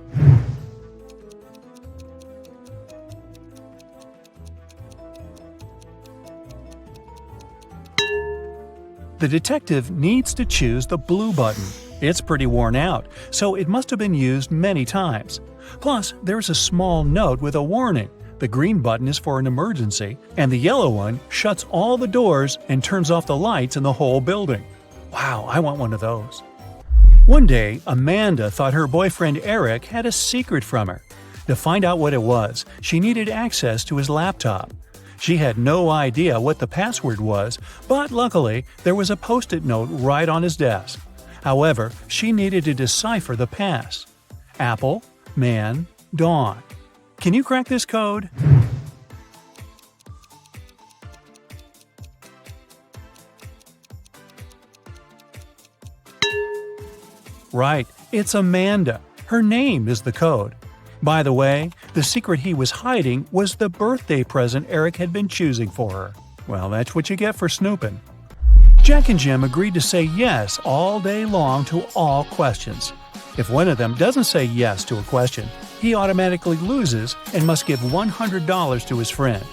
A: The detective needs to choose the blue button. It's pretty worn out, so it must have been used many times. Plus, there's a small note with a warning. The green button is for an emergency, and the yellow one shuts all the doors and turns off the lights in the whole building. Wow, I want one of those. One day, Amanda thought her boyfriend Eric had a secret from her. To find out what it was, she needed access to his laptop. She had no idea what the password was, but luckily, there was a post-it note right on his desk. However, she needed to decipher the pass. Apple, man, Dawn. Can you crack this code? Right, it's Amanda. Her name is the code. By the way, the secret he was hiding was the birthday present Eric had been choosing for her. Well, that's what you get for snooping. Jack and Jim agreed to say yes all day long to all questions. If one of them doesn't say yes to a question, he automatically loses and must give $100 to his friend.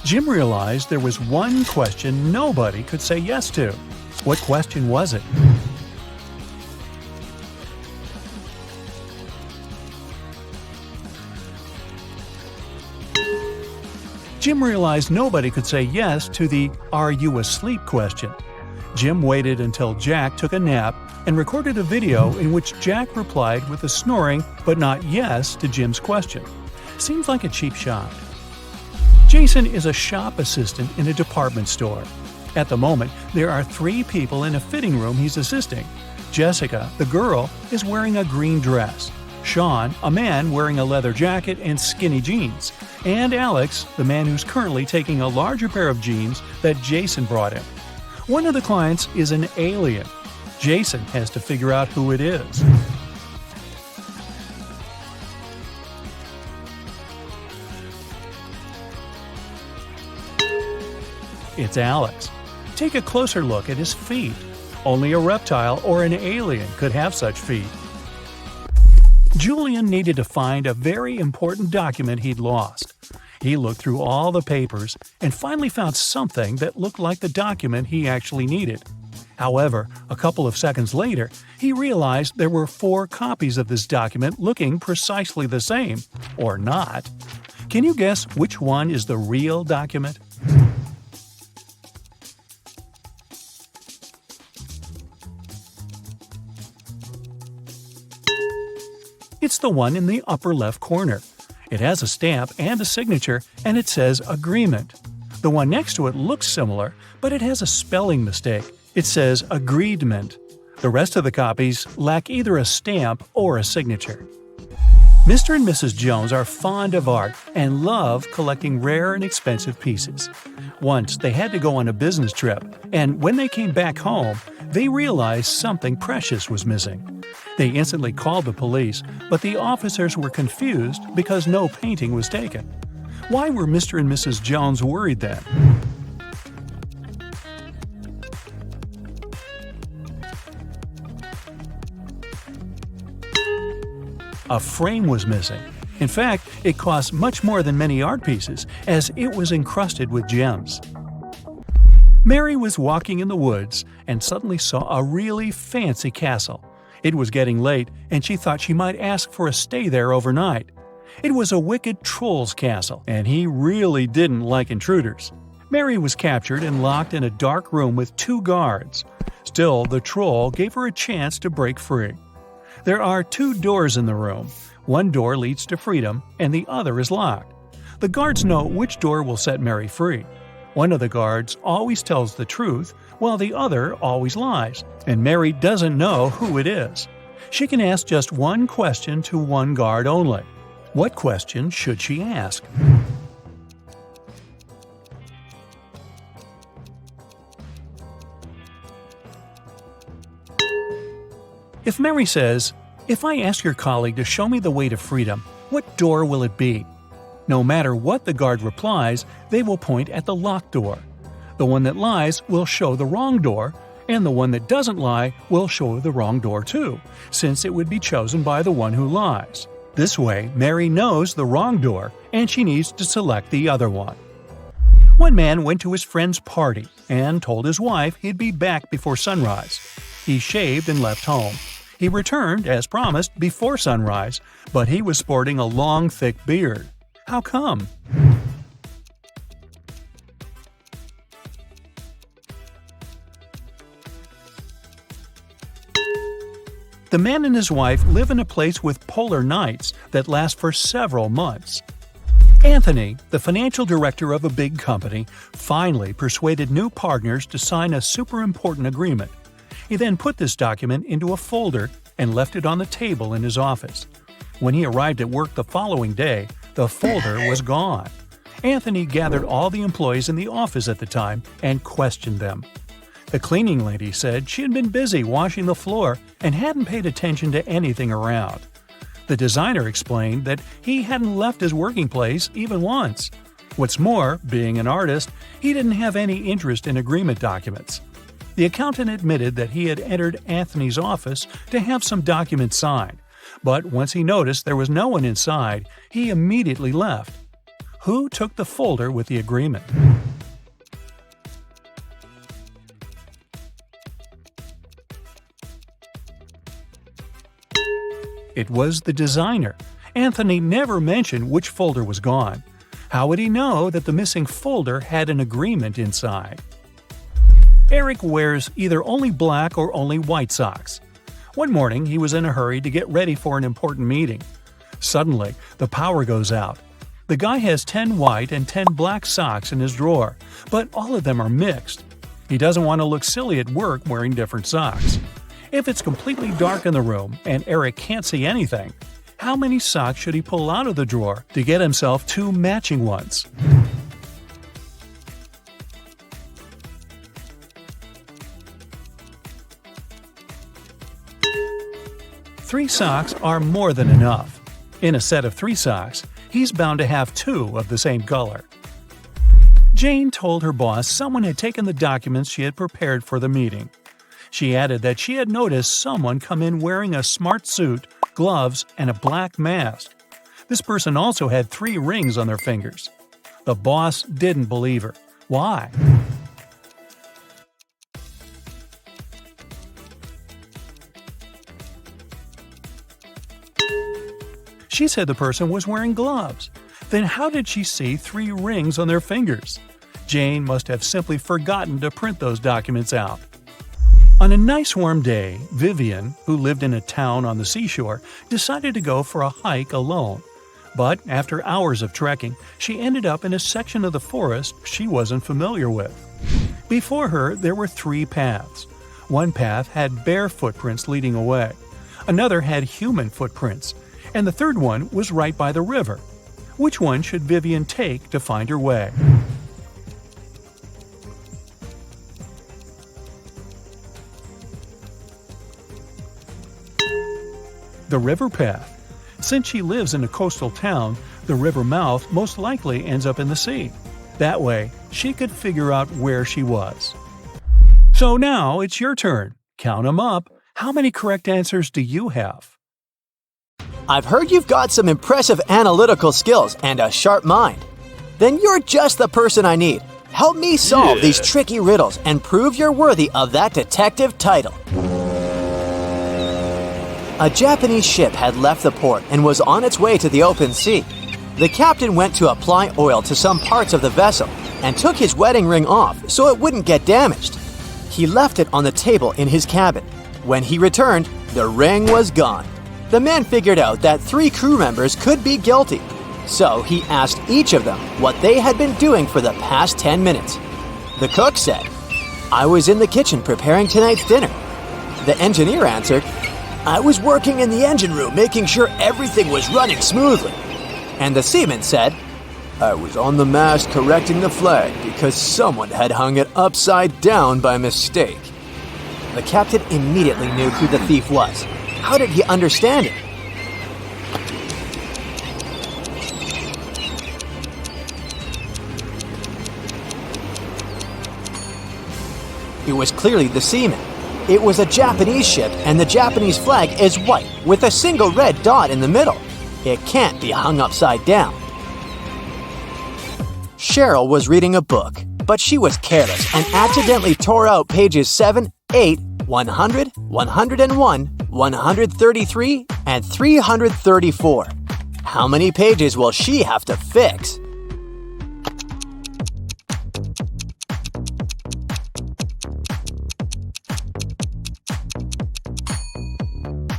A: Jim realized there was one question nobody could say yes to. What question was it? Jim realized nobody could say yes to the "Are you asleep?" question. Jim waited until Jack took a nap and recorded a video in which Jack replied with a snoring but not yes to Jim's question. Seems like a cheap shot. Jason is a shop assistant in a department store. At the moment, there are 3 people in a fitting room he's assisting. Jessica, the girl, is wearing a green dress. Sean, a man wearing a leather jacket and skinny jeans. And Alex, the man who's currently taking a larger pair of jeans that Jason brought him. One of the clients is an alien. Jason has to figure out who it is. It's Alex. Take a closer look at his feet. Only a reptile or an alien could have such feet. Julian needed to find a very important document he'd lost. He looked through all the papers and finally found something that looked like the document he actually needed. However, a couple of seconds later, he realized there were 4 copies of this document looking precisely the same, or not. Can you guess which one is the real document? It's the one in the upper left corner. It has a stamp and a signature, and it says Agreement. The one next to it looks similar, but it has a spelling mistake. It says Agreedment. The rest of the copies lack either a stamp or a signature. Mr. and Mrs. Jones are fond of art and love collecting rare and expensive pieces. Once they had to go on a business trip, and when they came back home, they realized something precious was missing. They instantly called the police, but the officers were confused because no painting was taken. Why were Mr. and Mrs. Jones worried then? A frame was missing. In fact, it cost much more than many art pieces, as it was encrusted with gems. Mary was walking in the woods and suddenly saw a really fancy castle. It was getting late, and she thought she might ask for a stay there overnight. It was a wicked troll's castle, and he really didn't like intruders. Mary was captured and locked in a dark room with 2 guards. Still, the troll gave her a chance to break free. There are 2 doors in the room. One door leads to freedom, and the other is locked. The guards know which door will set Mary free. One of the guards always tells the truth, while the other always lies, and Mary doesn't know who it is. She can ask just one question to one guard only. What question should she ask? If Mary says, "If I ask your colleague to show me the way to freedom, what door will it be?" No matter what the guard replies, they will point at the locked door. The one that lies will show the wrong door, and the one that doesn't lie will show the wrong door too, since it would be chosen by the one who lies. This way, Mary knows the wrong door, and she needs to select the other one. One man went to his friend's party and told his wife he'd be back before sunrise. He shaved and left home. He returned, as promised, before sunrise, but he was sporting a long, thick beard. How come? The man and his wife live in a place with polar nights that last for several months. Anthony, the financial director of a big company, finally persuaded new partners to sign a super important agreement. He then put this document into a folder and left it on the table in his office. When he arrived at work the following day, the folder was gone. Anthony gathered all the employees in the office at the time and questioned them. The cleaning lady said she had been busy washing the floor and hadn't paid attention to anything around. The designer explained that he hadn't left his working place even once. What's more, being an artist, he didn't have any interest in agreement documents. The accountant admitted that he had entered Anthony's office to have some documents signed, but once he noticed there was no one inside, he immediately left. Who took the folder with the agreement? It was the designer. Anthony never mentioned which folder was gone. How would he know that the missing folder had an agreement inside? Eric wears either only black or only white socks. One morning, he was in a hurry to get ready for an important meeting. Suddenly, the power goes out. The guy has 10 white and 10 black socks in his drawer, but all of them are mixed. He doesn't want to look silly at work wearing different socks. If it's completely dark in the room and Eric can't see anything, how many socks should he pull out of the drawer to get himself 2 matching ones? Three socks are more than enough. In a set of 3 socks, he's bound to have 2 of the same color. Jane told her boss someone had taken the documents she had prepared for the meeting. She added that she had noticed someone come in wearing a smart suit, gloves, and a black mask. This person also had 3 rings on their fingers. The boss didn't believe her. Why? She said the person was wearing gloves. Then how did she see 3 rings on their fingers? Jane must have simply forgotten to print those documents out. On a nice warm day, Vivian, who lived in a town on the seashore, decided to go for a hike alone. But after hours of trekking, she ended up in a section of the forest she wasn't familiar with. Before her, there were 3 paths. One path had bare footprints leading away. Another had human footprints. And the third one was right by the river. Which one should Vivian take to find her way? The river path. Since she lives in a coastal town, the river mouth most likely ends up in the sea. That way, she could figure out where she was. So now it's your turn. Count 'em up. How many correct answers do you have?
E: I've heard you've got some impressive analytical skills and a sharp mind. Then you're just the person I need. Help me solve these tricky riddles and prove you're worthy of that detective title. A Japanese ship had left the port and was on its way to the open sea. The captain went to apply oil to some parts of the vessel and took his wedding ring off so it wouldn't get damaged. He left it on the table in his cabin. When he returned, the ring was gone. The man figured out that 3 crew members could be guilty, so he asked each of them what they had been doing for the past 10 minutes. The cook said, "I was in the kitchen preparing tonight's dinner." The engineer answered, "I was working in the engine room making sure everything was running smoothly." And the seaman said, "I was on the mast correcting the flag because someone had hung it upside down by mistake." The captain immediately knew who the thief was. How did he understand it? It was clearly the seaman. It was a Japanese ship, and the Japanese flag is white with a single red dot in the middle. It can't be hung upside down. Cheryl was reading a book, but she was careless and accidentally tore out pages 7, 8, 100, 101, 133, and 334. How many pages will she have to fix?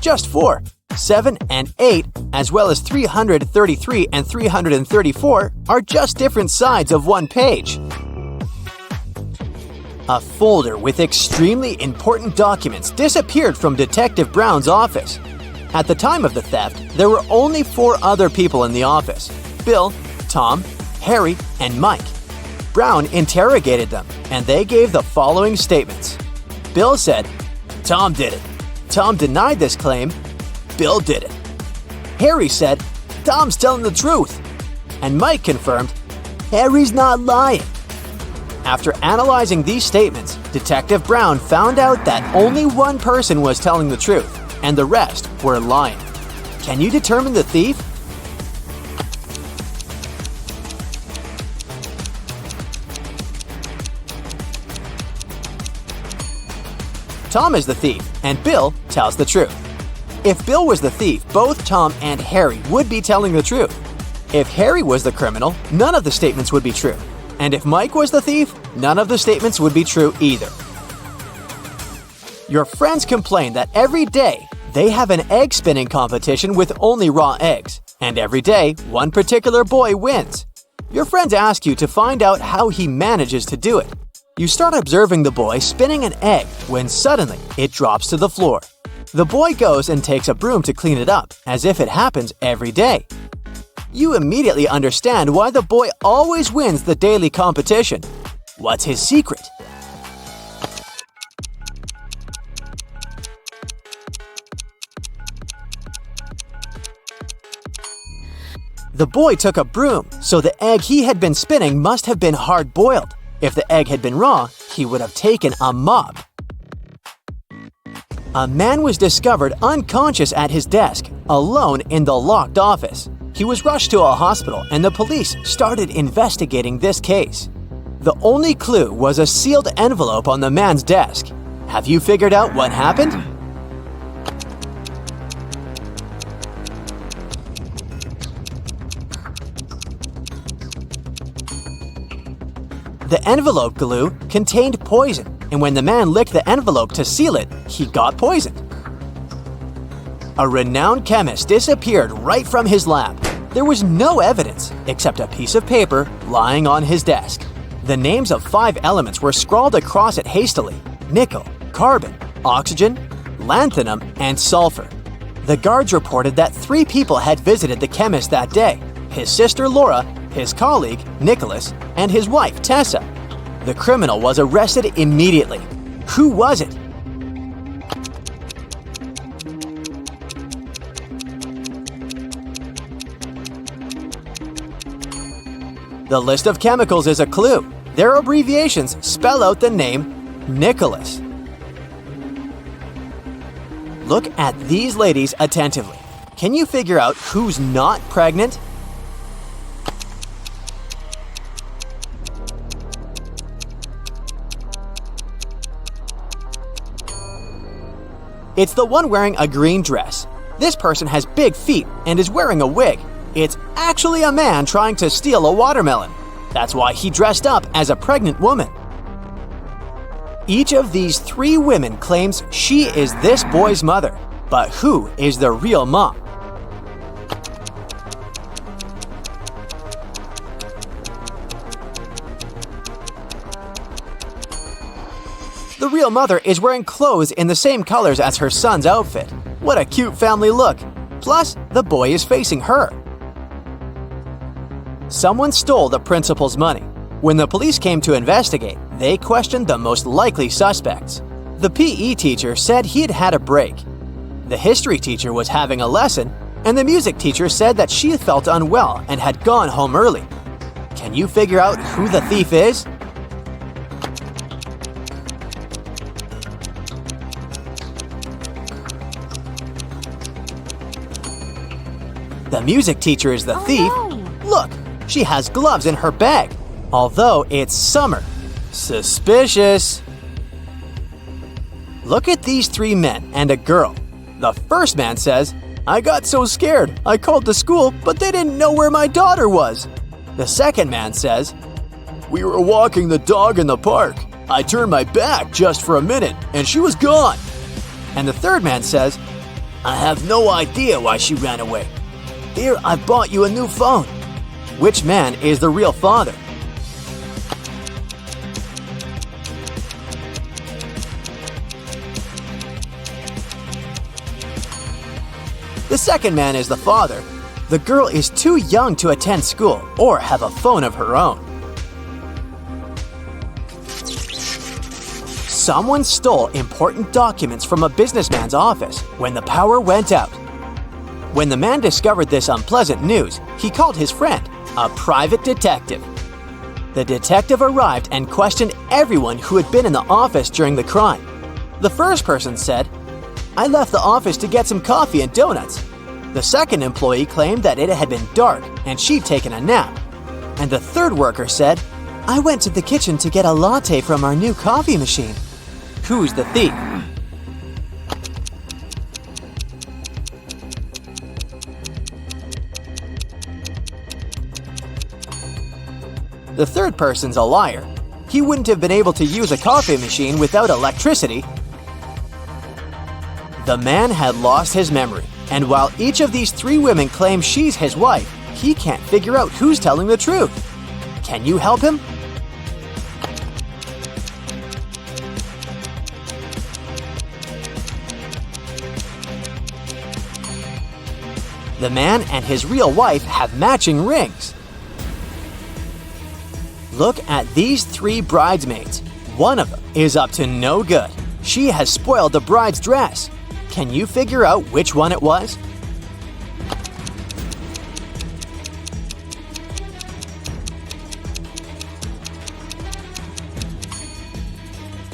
E: Just 4. 7 and 8, as well as 333 and 334, are just different sides of one page. A folder with extremely important documents disappeared from Detective Brown's office. At the time of the theft, there were only 4 other people in the office: Bill, Tom, Harry, and Mike. Brown interrogated them, and they gave the following statements. Bill said, "Tom did it." Tom denied this claim. Bill did it. Harry said, "Tom's telling the truth." And Mike confirmed, "Harry's not lying." After analyzing these statements, Detective Brown found out that only one person was telling the truth, and the rest were lying. Can you determine the thief? Tom is the thief, and Bill tells the truth. If Bill was the thief, both Tom and Harry would be telling the truth. If Harry was the criminal, none of the statements would be true. And if Mike was the thief, none of the statements would be true either. Your friends complain that every day they have an egg spinning competition with only raw eggs, and every day one particular boy wins. Your friends ask you to find out how he manages to do it. You start observing the boy spinning an egg when suddenly it drops to the floor. The boy goes and takes a broom to clean it up, as if it happens every day. You immediately understand why the boy always wins the daily competition. What's his secret? The boy took a broom, so the egg he had been spinning must have been hard-boiled. If the egg had been raw, he would have taken a mop. A man was discovered unconscious at his desk, alone in the locked office. He was rushed to a hospital and the police started investigating this case. The only clue was a sealed envelope on the man's desk. Have you figured out what happened? The envelope glue contained poison, and when the man licked the envelope to seal it, he got poisoned. A renowned chemist disappeared right from his lab. There was no evidence except a piece of paper lying on his desk. The names of 5 elements were scrawled across it hastily: nickel, carbon, oxygen, lanthanum, and sulfur. The guards reported that 3 people had visited the chemist that day: his sister Laura, his colleague Nicholas, and his wife Tessa. The criminal was arrested immediately. Who was it? The list of chemicals is a clue. Their abbreviations spell out the name Nicholas. Look at these ladies attentively. Can you figure out who's not pregnant? It's the one wearing a green dress. This person has big feet and is wearing a wig. It's actually a man trying to steal a watermelon. That's why he dressed up as a pregnant woman. Each of these 3 women claims she is this boy's mother. But who is the real mom? The real mother is wearing clothes in the same colors as her son's outfit. What a cute family look! Plus, the boy is facing her. Someone stole the principal's money. When the police came to investigate, they questioned the most likely suspects. The PE teacher said he'd had a break. The history teacher was having a lesson, and the music teacher said that she felt unwell and had gone home early. Can you figure out who the thief is? The music teacher is the thief. Look, she has gloves in her bag, although it's summer. Suspicious. Look at these 3 men and a girl. The first man says, "I got so scared, I called the school, but they didn't know where my daughter was." The second man says, "We were walking the dog in the park. I turned my back just for a minute, and she was gone." And the third man says, "I have no idea why she ran away. Here, I bought you a new phone." Which man is the real father? The second man is the father. The girl is too young to attend school or have a phone of her own. Someone stole important documents from a businessman's office when the power went out. When the man discovered this unpleasant news, he called his friend, a private detective. The detective arrived and questioned everyone who had been in the office during the crime. The first person said, "I left the office to get some coffee and donuts." The second employee claimed that it had been dark and she'd taken a nap. And the third worker said, "I went to the kitchen to get a latte from our new coffee machine." Who's the thief? The third person's a liar. He wouldn't have been able to use a coffee machine without electricity. The man had lost his memory, and while each of these 3 women claims she's his wife, he can't figure out who's telling the truth. Can you help him? The man and his real wife have matching rings. Look at these 3 bridesmaids. One of them is up to no good. She has spoiled the bride's dress. Can you figure out which one it was?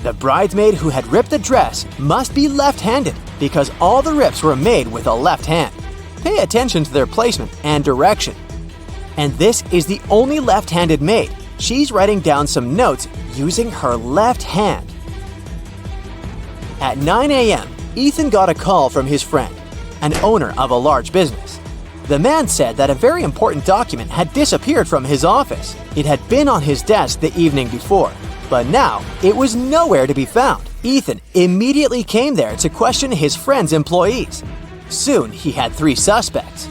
E: The bridesmaid who had ripped the dress must be left-handed because all the rips were made with a left hand. Pay attention to their placement and direction. And this is the only left-handed maid. She's writing down some notes using her left hand. At 9 a.m., Ethan got a call from his friend, an owner of a large business. The man said that a very important document had disappeared from his office. It had been on his desk the evening before, but now it was nowhere to be found. Ethan immediately came there to question his friend's employees. Soon he had 3 suspects.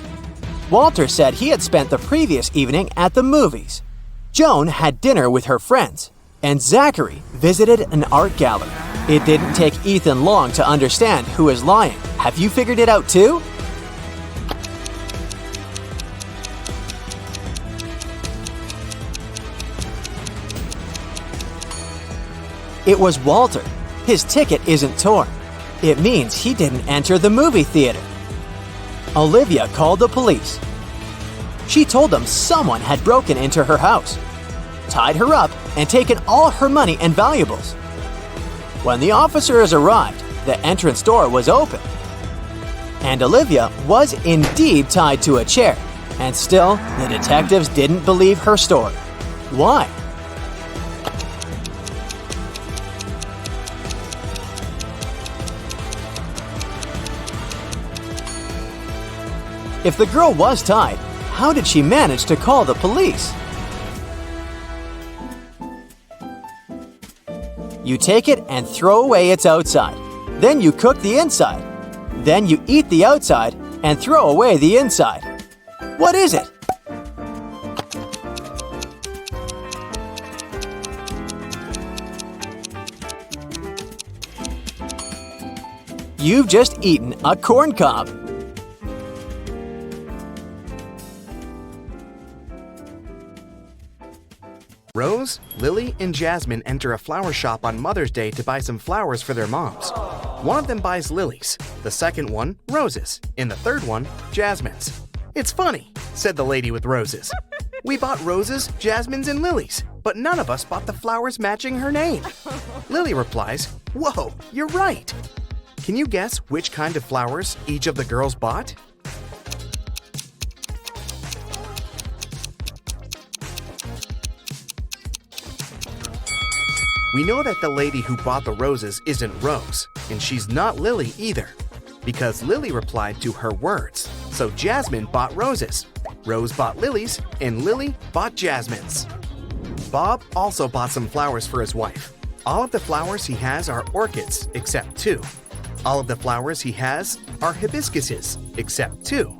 E: Walter said he had spent the previous evening at the movies. Joan had dinner with her friends, and Zachary visited an art gallery. It didn't take Ethan long to understand who is lying. Have you figured it out too? It was Walter. His ticket isn't torn. It means he didn't enter the movie theater. Olivia called the police. She told them someone had broken into her house, tied her up, and taken all her money and valuables. When the officers arrived, the entrance door was open. And Olivia was indeed tied to a chair, and still, the detectives didn't believe her story. Why? If the girl was tied, how did she manage to call the police? You take it and throw away its outside. Then you cook the inside. Then you eat the outside and throw away the inside. What is it? You've just eaten a corn cob.
F: Rose, Lily, and Jasmine enter a flower shop on Mother's Day to buy some flowers for their moms. One of them buys lilies, the second one, roses, and the third one, jasmines. "It's funny," said the lady with roses. "We bought roses, jasmines, and lilies, but none of us bought the flowers matching her name." Lily replies, "Whoa, you're right." Can you guess which kind of flowers each of the girls bought? We know that the lady who bought the roses isn't Rose, and she's not Lily either, because Lily replied to her words. So Jasmine bought roses, Rose bought lilies, and Lily bought jasmines. Bob also bought some flowers for his wife. All of the flowers he has are orchids, except 2. All of the flowers he has are hibiscuses, except 2.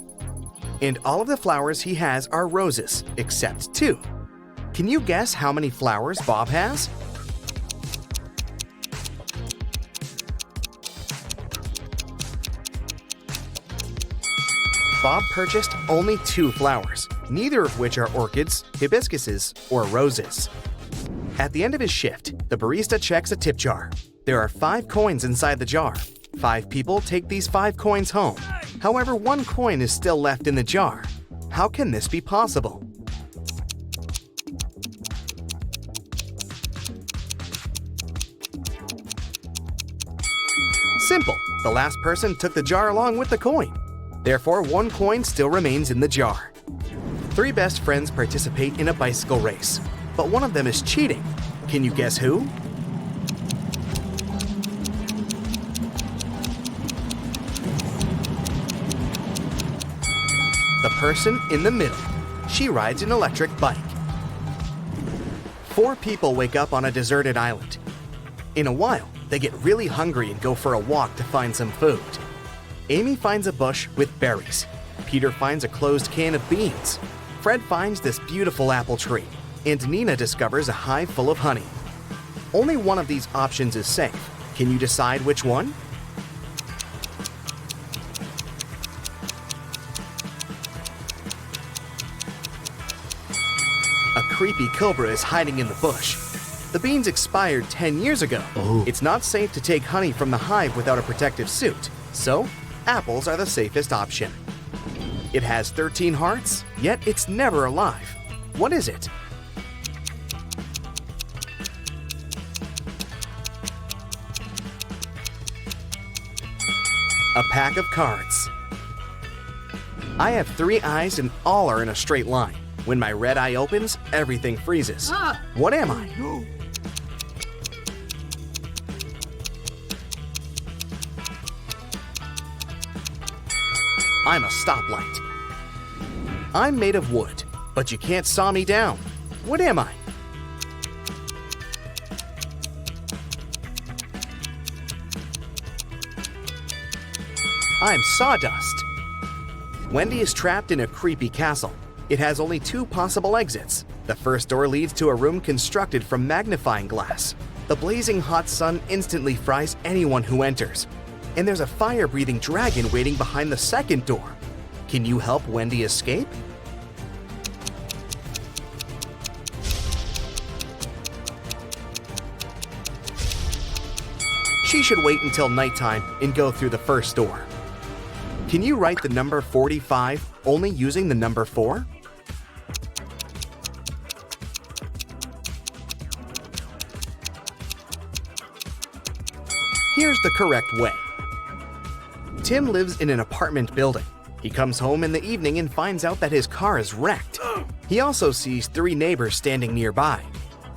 F: And all of the flowers he has are roses, except 2. Can you guess how many flowers Bob has? Bob purchased only 2 flowers, neither of which are orchids, hibiscuses, or roses. At the end of his shift, the barista checks a tip jar. There are 5 coins inside the jar. 5 people take these 5 coins home. However, 1 coin is still left in the jar. How can this be possible? Simple. The last person took the jar along with the coin. Therefore, 1 coin still remains in the jar. 3 best friends participate in a bicycle race, but one of them is cheating. Can you guess who? The person in the middle. She rides an electric bike. 4 people wake up on a deserted island. In a while, they get really hungry and go for a walk to find some food. Amy finds a bush with berries. Peter finds a closed can of beans. Fred finds this beautiful apple tree. And Nina discovers a hive full of honey. Only one of these options is safe. Can you decide which one? A creepy cobra is hiding in the bush. The beans expired 10 years ago. It's not safe to take honey from the hive without a protective suit, so apples are the safest option. It has 13 hearts, yet it's never alive. What is it? A pack of cards. I have 3 eyes and all are in a straight line. When my red eye opens, everything freezes. What am I? I'm a stoplight. I'm made of wood, but you can't saw me down. What am I? I'm sawdust. Wendy is trapped in a creepy castle. It has only 2 possible exits. The first door leads to a room constructed from magnifying glass. The blazing hot sun instantly fries anyone who enters. And there's a fire-breathing dragon waiting behind the second door. Can you help Wendy escape? She should wait until nighttime and go through the first door. Can you write the number 45 only using the number 4? Here's the correct way. Tim lives in an apartment building. He comes home in the evening and finds out that his car is wrecked. He also sees 3 neighbors standing nearby.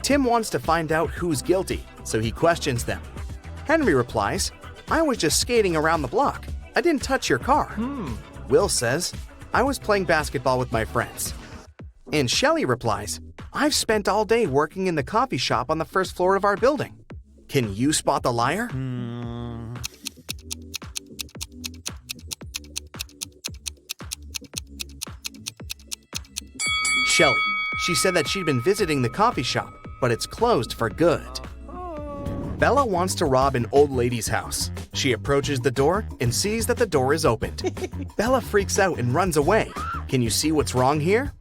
F: Tim wants to find out who's guilty, so he questions them. Henry replies, "I was just skating around the block. I didn't touch your car." Will says, "I was playing basketball with my friends." And Shelley replies, "I've spent all day working in the coffee shop on the first floor of our building." Can you spot the liar? Shelley. She said that she'd been visiting the coffee shop, but it's closed for good. Bella wants to rob an old lady's house. She approaches the door and sees that the door is opened. Bella freaks out and runs away. Can you see what's wrong here?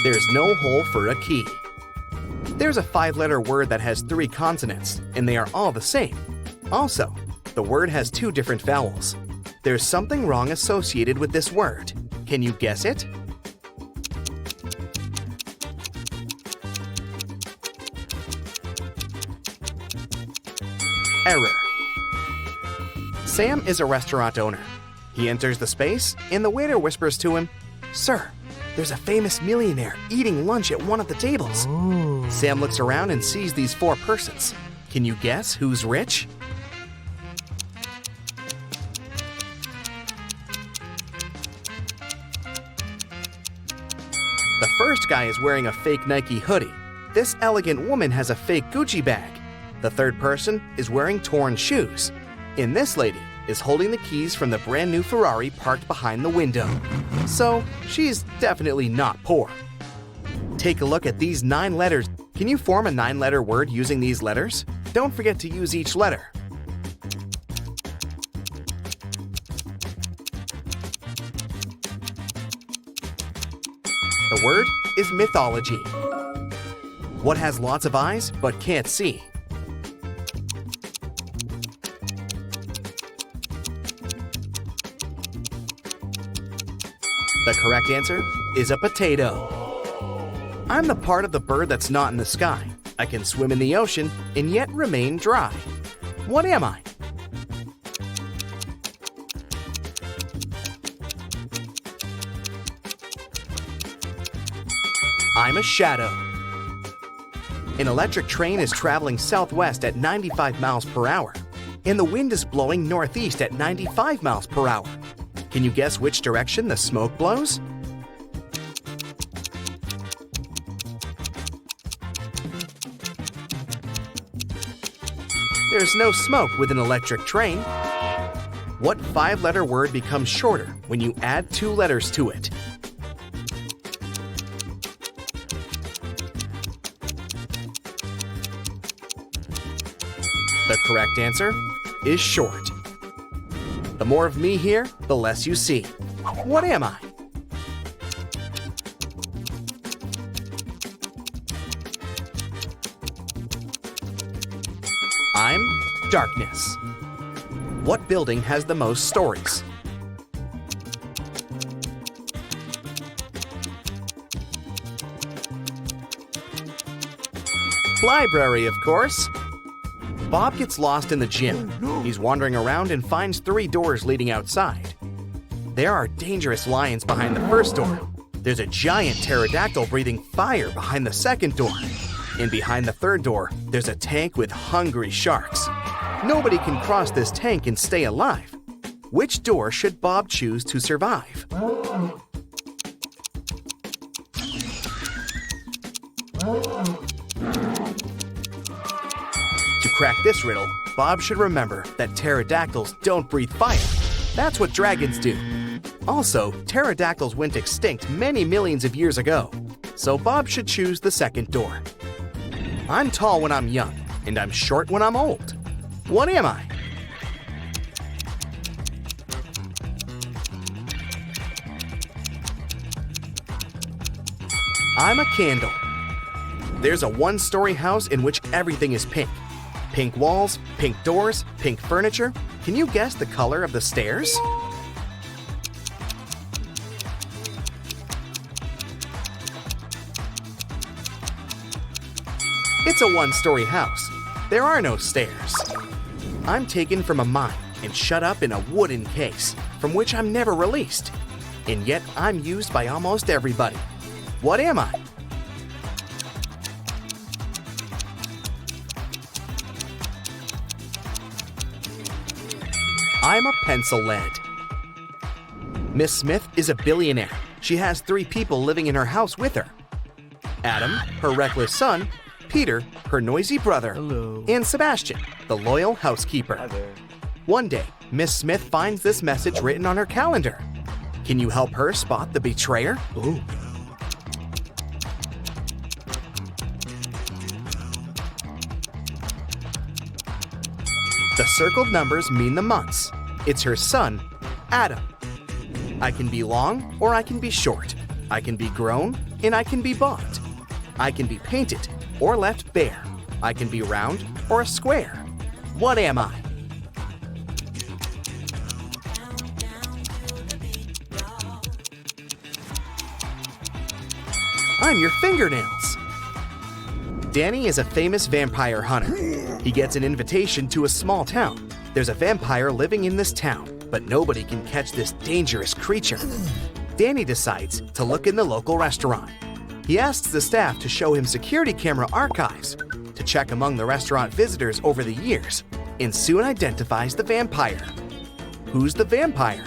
F: There's no hole for a key. There's a 5-letter word that has 3 consonants, and they are all the same. Also, the word has 2 different vowels. There's something wrong associated with this word. Can you guess it? Error. Sam is a restaurant owner. He enters the space, and the waiter whispers to him, "Sir, there's a famous millionaire eating lunch at one of the tables." Sam looks around and sees these 4 persons. Can you guess who's rich? The first guy is wearing a fake Nike hoodie. This elegant woman has a fake Gucci bag. The third person is wearing torn shoes. And this lady is holding the keys from the brand new Ferrari parked behind the window. So, she's definitely not poor. Take a look at these 9 letters. Can you form a 9-letter word using these letters? Don't forget to use each letter. The word is mythology. What has lots of eyes but can't see? The correct answer is a potato. I'm the part of the bird that's not in the sky. I can swim in the ocean and yet remain dry. What am I? I'm a shadow. An electric train is traveling southwest at 95 miles per hour, and the wind is blowing northeast at 95 miles per hour. Can you guess which direction the smoke blows? There's no smoke with an electric train. What 5-letter word becomes shorter when you add 2 letters to it? The correct answer is short. The more of me here, the less you see. What am I? I'm darkness. What building has the most stories? Library, of course. Bob gets lost in the gym. He's wandering around and finds 3 doors leading outside. There are dangerous lions behind the first door. There's a giant pterodactyl breathing fire behind the second door. And behind the third door, there's a tank with hungry sharks. Nobody can cross this tank and stay alive. Which door should Bob choose to survive? To crack this riddle, Bob should remember that pterodactyls don't breathe fire. That's what dragons do. Also, pterodactyls went extinct many millions of years ago, so Bob should choose the second door. I'm tall when I'm young, and I'm short when I'm old. What am I? I'm a candle. There's a 1-story house in which everything is pink. Pink walls, pink doors, pink furniture. Can you guess the color of the stairs? It's a 1-story house. There are no stairs. I'm taken from a mine and shut up in a wooden case, from which I'm never released. And yet I'm used by almost everybody. What am I? I'm a pencil lead. Miss Smith is a billionaire. She has 3 people living in her house with her. Adam, her reckless son, Peter, her noisy brother, and Sebastian, the loyal housekeeper. One day, Miss Smith finds this message written on her calendar. Can you help her spot the betrayer? The circled numbers mean the months. It's her son, Adam. I can be long or I can be short. I can be grown and I can be bought. I can be painted or left bare. I can be round or a square. What am I? I'm your fingernails. Danny is a famous vampire hunter. He gets an invitation to a small town. There's a vampire living in this town, but nobody can catch this dangerous creature. Danny decides to look in the local restaurant. He asks the staff to show him security camera archives to check among the restaurant visitors over the years, and soon identifies the vampire. Who's the vampire?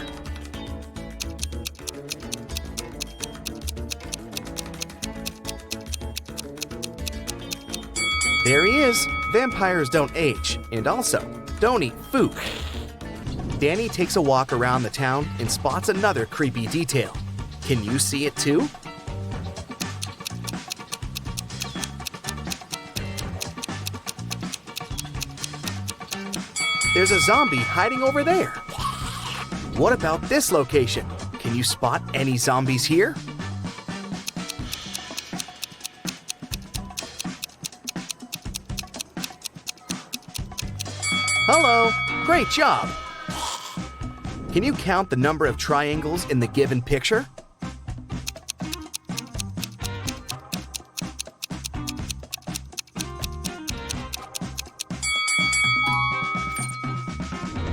F: There he is. Vampires don't age, and also don't eat food. Danny takes a walk around the town and spots another creepy detail. Can you see it too? There's a zombie hiding over there. What about this location? Can you spot any zombies here? Hello, great job. Can you count the number of triangles in the given picture?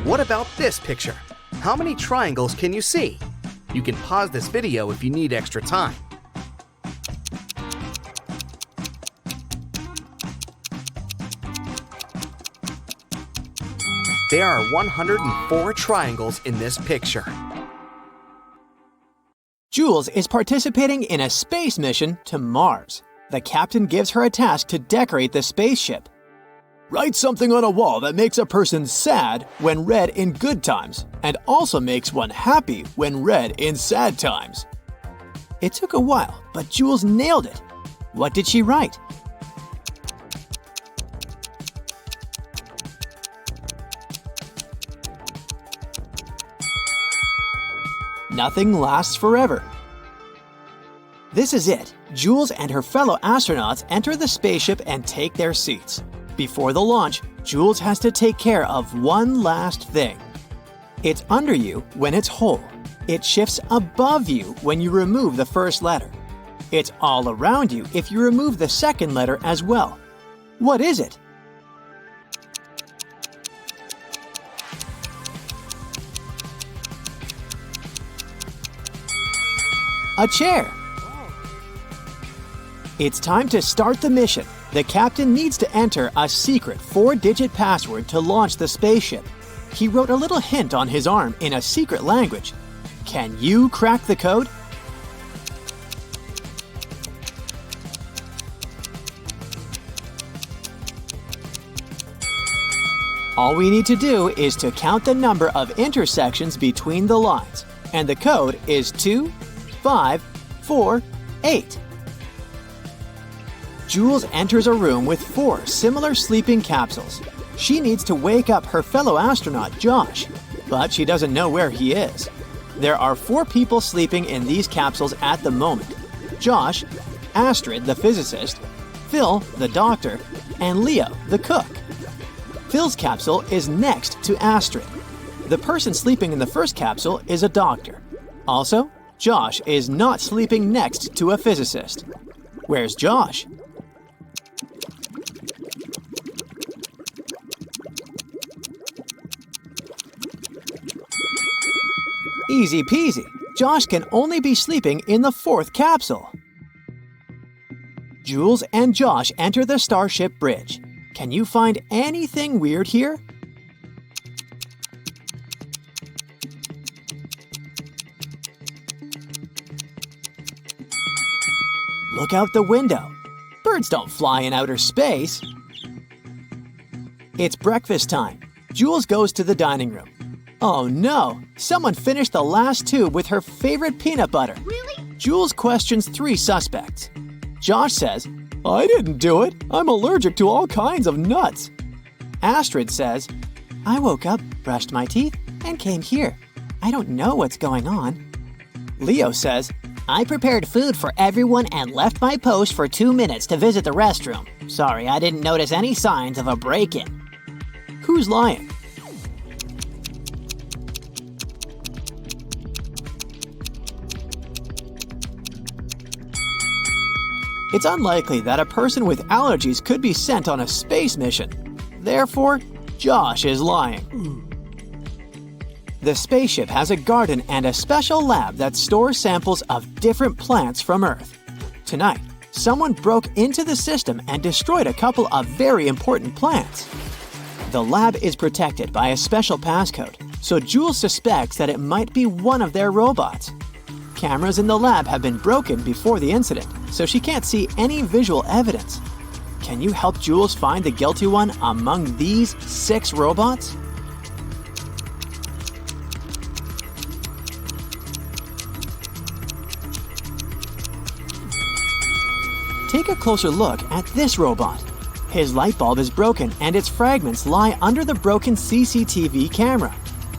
F: What about this picture? How many triangles can you see? You can pause this video if you need extra time. There are 104 triangles in this picture.
E: Jules is participating in a space mission to Mars. The captain gives her a task to decorate the spaceship. Write something on a wall that makes a person sad when read in good times and also makes one happy when read in sad times. It took a while, but Jules nailed it. What did she write? Nothing lasts forever. This is it. Jules and her fellow astronauts enter the spaceship and take their seats. Before the launch, Jules has to take care of one last thing. It's under you when it's whole. It shifts above you when you remove the first letter. It's all around you if you remove the second letter as well. What is it? A chair. It's time to start the mission. The captain needs to enter a secret 4-digit password to launch the spaceship. He wrote a little hint on his arm in a secret language. Can you crack the code? All we need to do is to count the number of intersections between the lines, and the code is 2, 5, 4, 8. Jules enters a room with 4 similar sleeping capsules. She needs to wake up her fellow astronaut, Josh, but she doesn't know where he is. There are 4 people sleeping in these capsules at the moment: Josh, Astrid, the physicist, Phil, the doctor, and Leo, the cook. Phil's capsule is next to Astrid. The person sleeping in the first capsule is a doctor. Also, Josh is not sleeping next to a physicist. Where's Josh? Easy peasy. Josh can only be sleeping in the 4th capsule. Jules and Josh enter the Starship Bridge. Can you find anything weird here? Look out the window. Birds don't fly in outer space. It's breakfast time. Jules goes to the dining room. Oh no! Someone finished the last tube with her favorite peanut butter.
G: Really?
E: Jules questions 3 suspects. Josh says, "I didn't do it. I'm allergic to all kinds of nuts." Astrid says, "I woke up, brushed my teeth, and came here. I don't know what's going on." Leo says,
C: I prepared food for everyone and left my post for 2 minutes to visit the restroom. Sorry, I didn't notice any signs of a break-in.
E: "Who's lying?" It's unlikely that a person with allergies could be sent on a space mission. Therefore, Josh is lying. The spaceship has a garden and a special lab that stores samples of different plants from Earth. Tonight, someone broke into the system and destroyed a couple of very important plants. The lab is protected by a special passcode, so Jules suspects that it might be one of their robots. Cameras in the lab have been broken before the incident, so she can't see any visual evidence. Can you help Jules find the guilty one among these 6 robots? Take a closer look at this robot. His light bulb is broken and its fragments lie under the broken CCTV camera.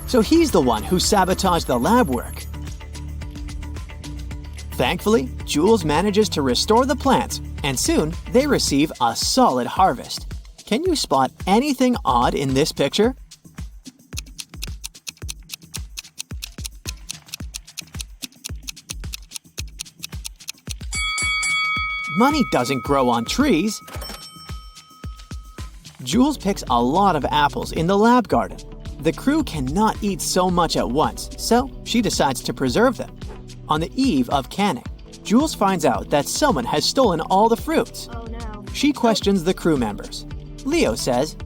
E: So he's the one who sabotaged the lab work. Thankfully, Jules manages to restore the plants, and soon they receive a solid harvest. Can you spot anything odd in this picture? Money doesn't grow on trees. Jules picks a lot of apples in the lab garden. The crew cannot eat so much at once, so she decides to preserve them. On the eve of canning, Jules finds out that someone has stolen all the fruits.
G: Oh no.
E: She questions the crew members. Leo says,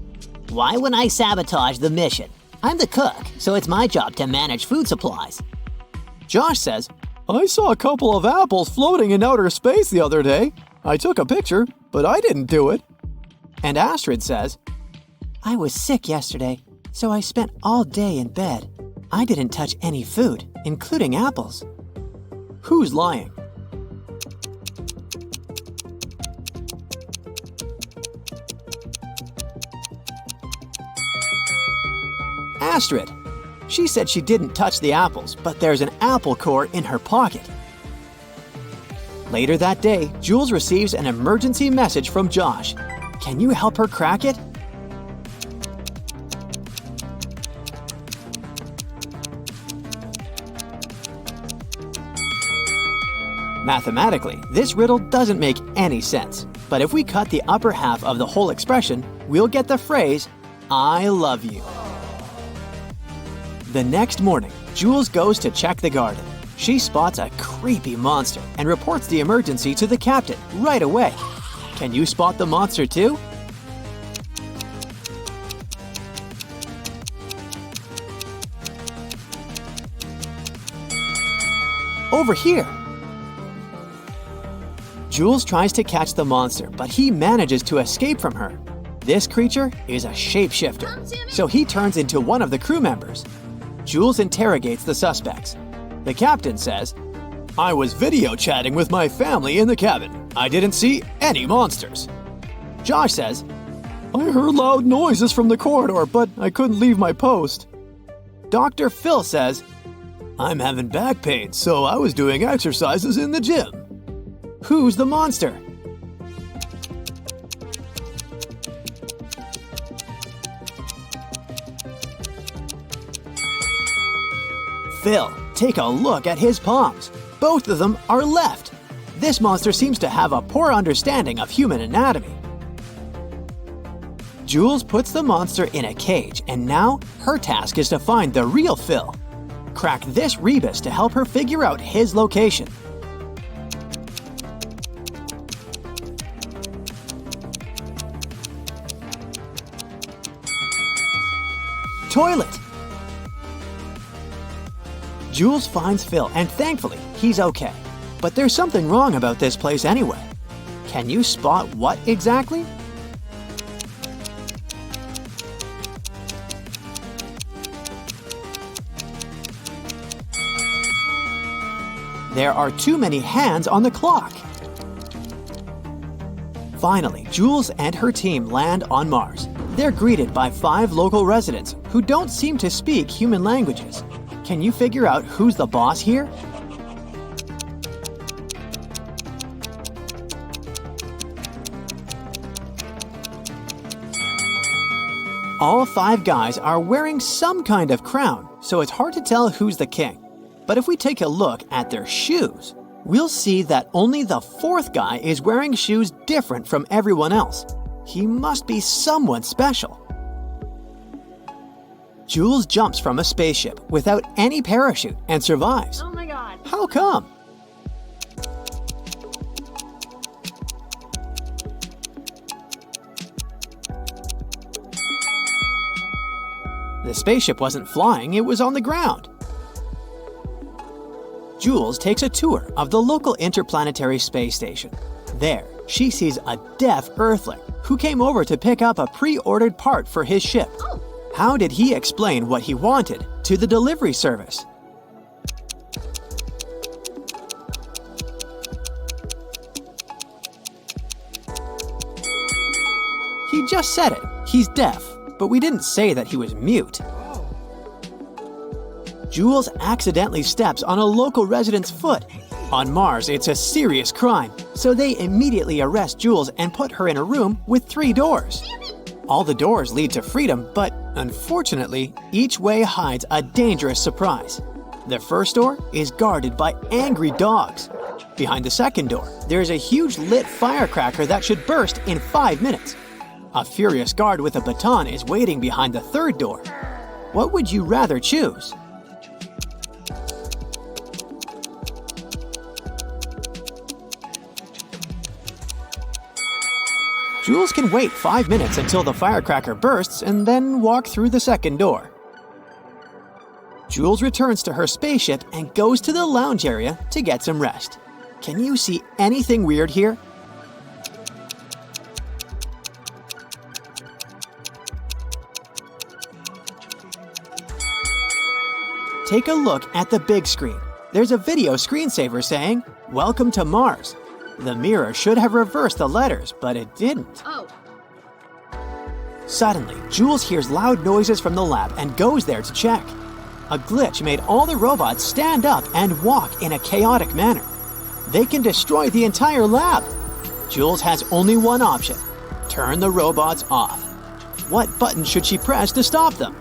C: Why would I sabotage the mission? I'm the cook, so it's my job to manage food supplies.
E: Josh says, I saw a couple of apples floating in outer space the other day. I took a picture, but I didn't do it. And Astrid says,
C: I was sick yesterday, so I spent all day in bed. I didn't touch any food, including apples.
E: Who's lying? Astrid. She said she didn't touch the apples, but there's an apple core in her pocket. Later that day, Jules receives an emergency message from Josh. Can you help her crack it? Mathematically, this riddle doesn't make any sense. But if we cut the upper half of the whole expression, we'll get the phrase, I love you. The next morning, Jules goes to check the garden. She spots a creepy monster and reports the emergency to the captain right away. Can you spot the monster too? Over here. Jules tries to catch the monster, but he manages to escape from her. This creature is a shapeshifter, so he turns into one of the crew members. Jules interrogates the suspects. The captain says, I was video chatting with my family in the cabin. I didn't see any monsters. Josh says, I heard loud noises from the corridor, but I couldn't leave my post. Dr. Phil says, I'm having back pain, so I was doing exercises in the gym. Who's the monster? Phil, take a look at his palms. Both of them are left. This monster seems to have a poor understanding of human anatomy. Jules puts the monster in a cage, and now her task is to find the real Phil. Crack this rebus to help her figure out his location. Toilet. Jules finds Phil, and thankfully, he's okay. But there's something wrong about this place anyway. Can you spot what exactly? There are too many hands on the clock. Finally, Jules and her team land on Mars. They're greeted by 5 local residents who don't seem to speak human languages. Can you figure out who's the boss here? All 5 guys are wearing some kind of crown, so it's hard to tell who's the king. But if we take a look at their shoes, we'll see that only the 4th guy is wearing shoes different from everyone else. He must be someone special. Jules jumps from a spaceship without any parachute and survives.
G: Oh my god.
E: How come? The spaceship wasn't flying, it was on the ground. Jules takes a tour of the local interplanetary space station. There, she sees a deaf Earthling who came over to pick up a pre-ordered part for his ship. How did he explain what he wanted to the delivery service? He just said it. He's deaf, but we didn't say that he was mute. Jules accidentally steps on a local resident's foot. On Mars, it's a serious crime, so they immediately arrest Jules and put her in a room with 3 doors. All the doors lead to freedom, but unfortunately, each way hides a dangerous surprise. The first door is guarded by angry dogs. Behind the second door, there's a huge lit firecracker that should burst in 5 minutes. A furious guard with a baton is waiting behind the third door. What would you rather choose? Jules can wait 5 minutes until the firecracker bursts and then walk through the second door. Jules returns to her spaceship and goes to the lounge area to get some rest. Can you see anything weird here? Take a look at the big screen. There's a video screensaver saying, "Welcome to Mars." The mirror should have reversed the letters, but it didn't.
G: Oh.
E: Suddenly, Jules hears loud noises from the lab and goes there to check. A glitch made all the robots stand up and walk in a chaotic manner. They can destroy the entire lab. Jules has only one option: turn the robots off. What button should she press to stop them?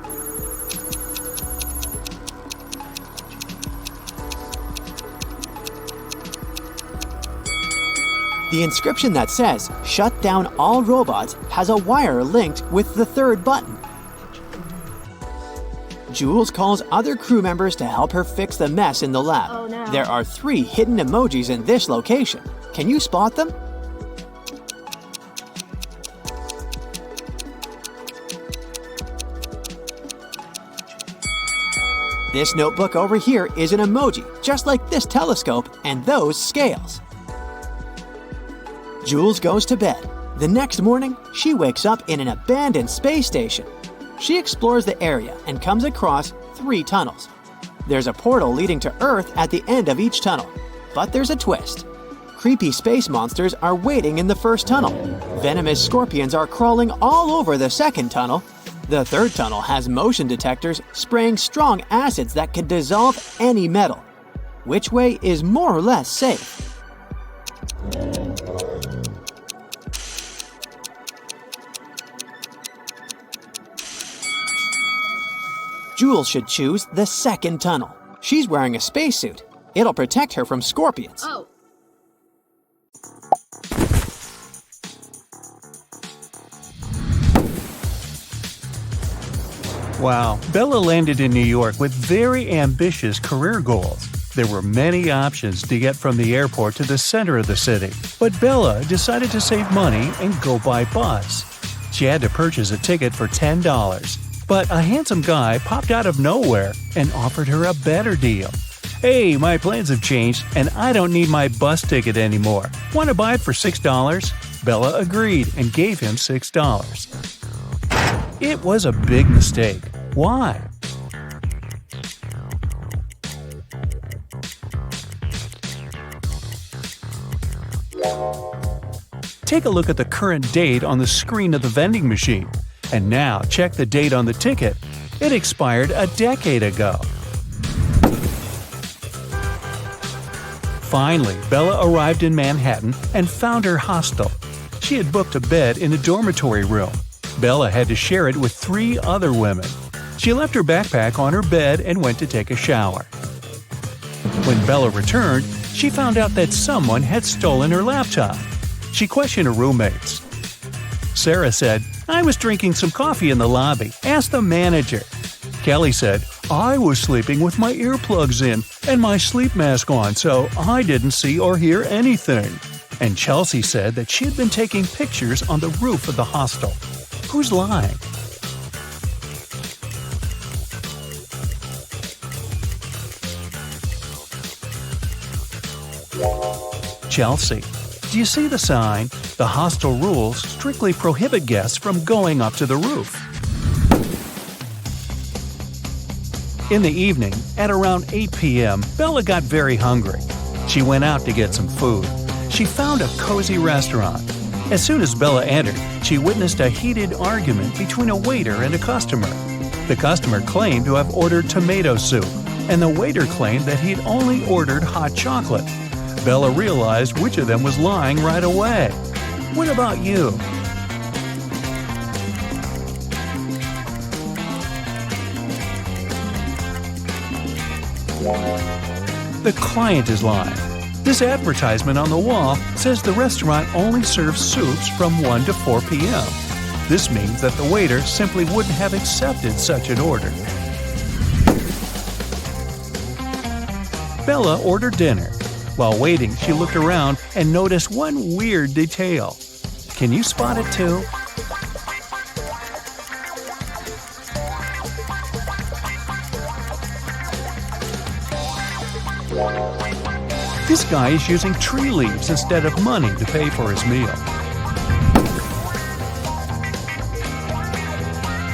E: The inscription that says, "Shut down all robots," has a wire linked with the third button. Jules calls other crew members to help her fix the mess in the lab.
G: Oh, no.
E: There are 3 hidden emojis in this location. Can you spot them? This notebook over here is an emoji, just like this telescope and those scales. Jules goes to bed. The next morning, she wakes up in an abandoned space station. She explores the area and comes across 3 tunnels. There's a portal leading to Earth at the end of each tunnel. But there's a twist. Creepy space monsters are waiting in the first tunnel. Venomous scorpions are crawling all over the second tunnel. The third tunnel has motion detectors spraying strong acids that can dissolve any metal. Which way is more or less safe? Jules should choose the second tunnel. She's wearing a spacesuit. It'll protect her from scorpions.
G: Oh.
A: Wow, Bella landed in New York with very ambitious career goals. There were many options to get from the airport to the center of the city, but Bella decided to save money and go by bus. She had to purchase a ticket for $10, but a handsome guy popped out of nowhere and offered her a better deal. "Hey, my plans have changed and I don't need my bus ticket anymore. Want to buy it for $6? Bella agreed and gave him $6. It was a big mistake. Why? Take a look at the current date on the screen of the vending machine. And now check the date on the ticket. It expired a decade ago. Finally, Bella arrived in Manhattan and found her hostel. She had booked a bed in a dormitory room. Bella had to share it with 3 other women. She left her backpack on her bed and went to take a shower. When Bella returned, she found out that someone had stolen her laptop. She questioned her roommates. Sarah said, "I was drinking some coffee in the lobby. Ask the manager." Kelly said, "I was sleeping with my earplugs in and my sleep mask on, so I didn't see or hear anything." And Chelsea said that she had been taking pictures on the roof of the hostel. Who's lying? Chelsea. Do you see the sign? The hostel rules strictly prohibit guests from going up to the roof. In the evening, at around 8 p.m., Bella got very hungry. She went out to get some food. She found a cozy restaurant. As soon as Bella entered, she witnessed a heated argument between a waiter and a customer. The customer claimed to have ordered tomato soup, and the waiter claimed that he'd only ordered hot chocolate. Bella realized which of them was lying right away. What about you? The client is lying. This advertisement on the wall says the restaurant only serves soups from 1 to 4 p.m. This means that the waiter simply wouldn't have accepted such an order. Bella ordered dinner. While waiting, she looked around and noticed one weird detail. Can you spot it too? This guy is using tree leaves instead of money to pay for his meal.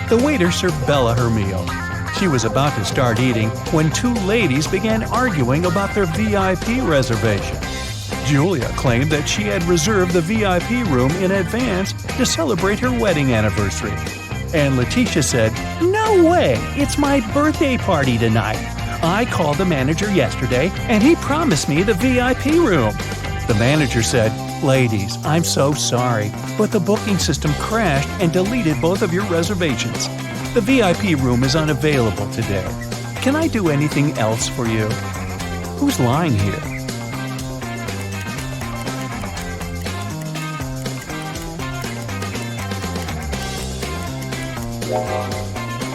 A: The waiter served Bella her meal. She was about to start eating when two ladies began arguing about their VIP reservation. Julia claimed that she had reserved the VIP room in advance to celebrate her wedding anniversary. And Letitia said, "No way! It's my birthday party tonight. I called the manager yesterday and he promised me the VIP room." The manager said, "Ladies, I'm so sorry, but the booking system crashed and deleted both of your reservations. The VIP room is unavailable today. Can I do anything else for you?" Who's lying here?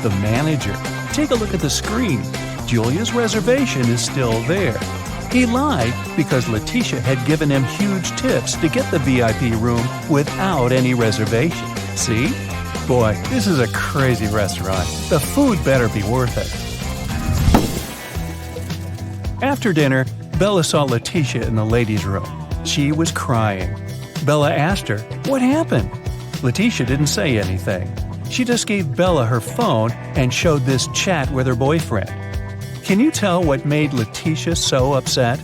A: The manager. Take a look at the screen. Julia's reservation is still there. He lied because Letitia had given him huge tips to get the VIP room without any reservation. See? Boy, this is a crazy restaurant. The food better be worth it. After dinner, Bella saw Letitia in the ladies' room. She was crying. Bella asked her, "What happened?" Letitia didn't say anything. She just gave Bella her phone and showed this chat with her boyfriend. Can you tell what made Letitia so upset?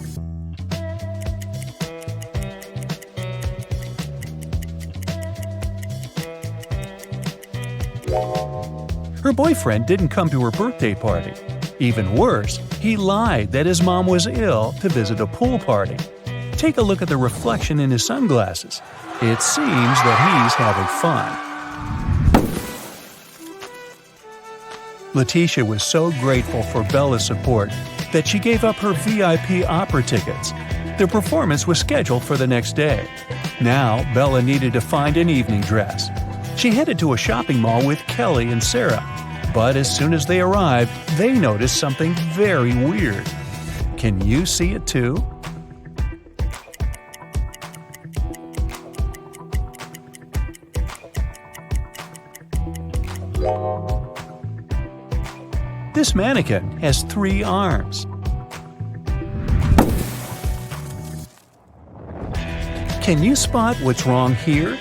A: Her boyfriend didn't come to her birthday party. Even worse, he lied that his mom was ill to visit a pool party. Take a look at the reflection in his sunglasses. It seems that he's having fun. Letitia was so grateful for Bella's support that she gave up her VIP opera tickets. Their performance was scheduled for the next day. Now, Bella needed to find an evening dress. She headed to a shopping mall with Kelly and Sarah, but as soon as they arrived, they noticed something very weird. Can you see it too? This mannequin has 3 arms. Can you spot what's wrong here?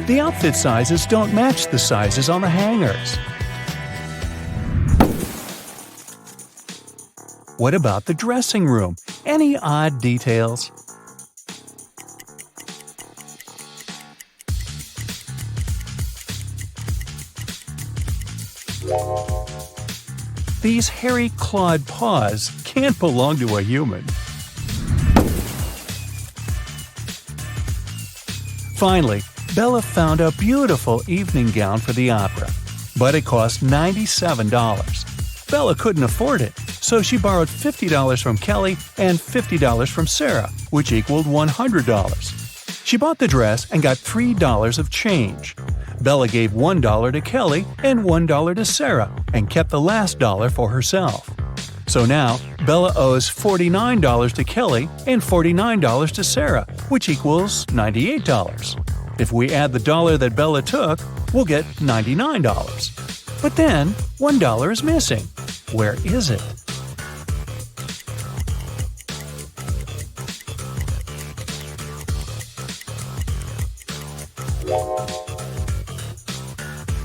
A: The outfit sizes don't match the sizes on the hangers. What about the dressing room? Any odd details? These hairy clawed paws can't belong to a human. Finally, Bella found a beautiful evening gown for the opera, but it cost $97. Bella couldn't afford it, so she borrowed $50 from Kelly and $50 from Sarah, which equaled $100. She bought the dress and got $3 of change. Bella gave $1 to Kelly and $1 to Sarah and kept the last dollar for herself. So now, Bella owes $49 to Kelly and $49 to Sarah, which equals $98. If we add the dollar that Bella took, we'll get $99. But then, $1 is missing. Where is it?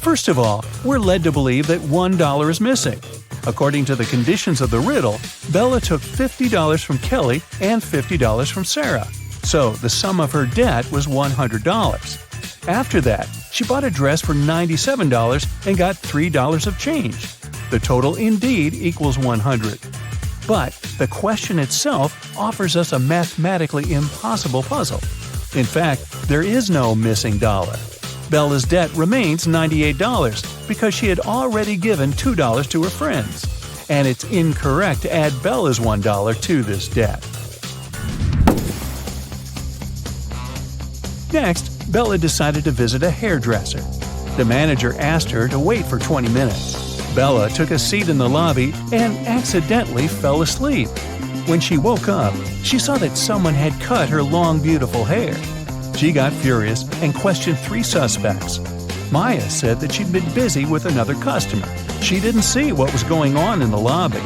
A: First of all, we're led to believe that $1 is missing. According to the conditions of the riddle, Bella took $50 from Kelly and $50 from Sarah. So the sum of her debt was $100. After that, she bought a dress for $97 and got $3 of change. The total indeed equals $100. But the question itself offers us a mathematically impossible puzzle. In fact, there is no missing dollar. Bella's debt remains $98 because she had already given $2 to her friends. And it's incorrect to add Bella's $1 to this debt. Next, Bella decided to visit a hairdresser. The manager asked her to wait for 20 minutes. Bella took a seat in the lobby and accidentally fell asleep. When she woke up, she saw that someone had cut her long, beautiful hair. She got furious and questioned 3 suspects. Maya said that she'd been busy with another customer. She didn't see what was going on in the lobby.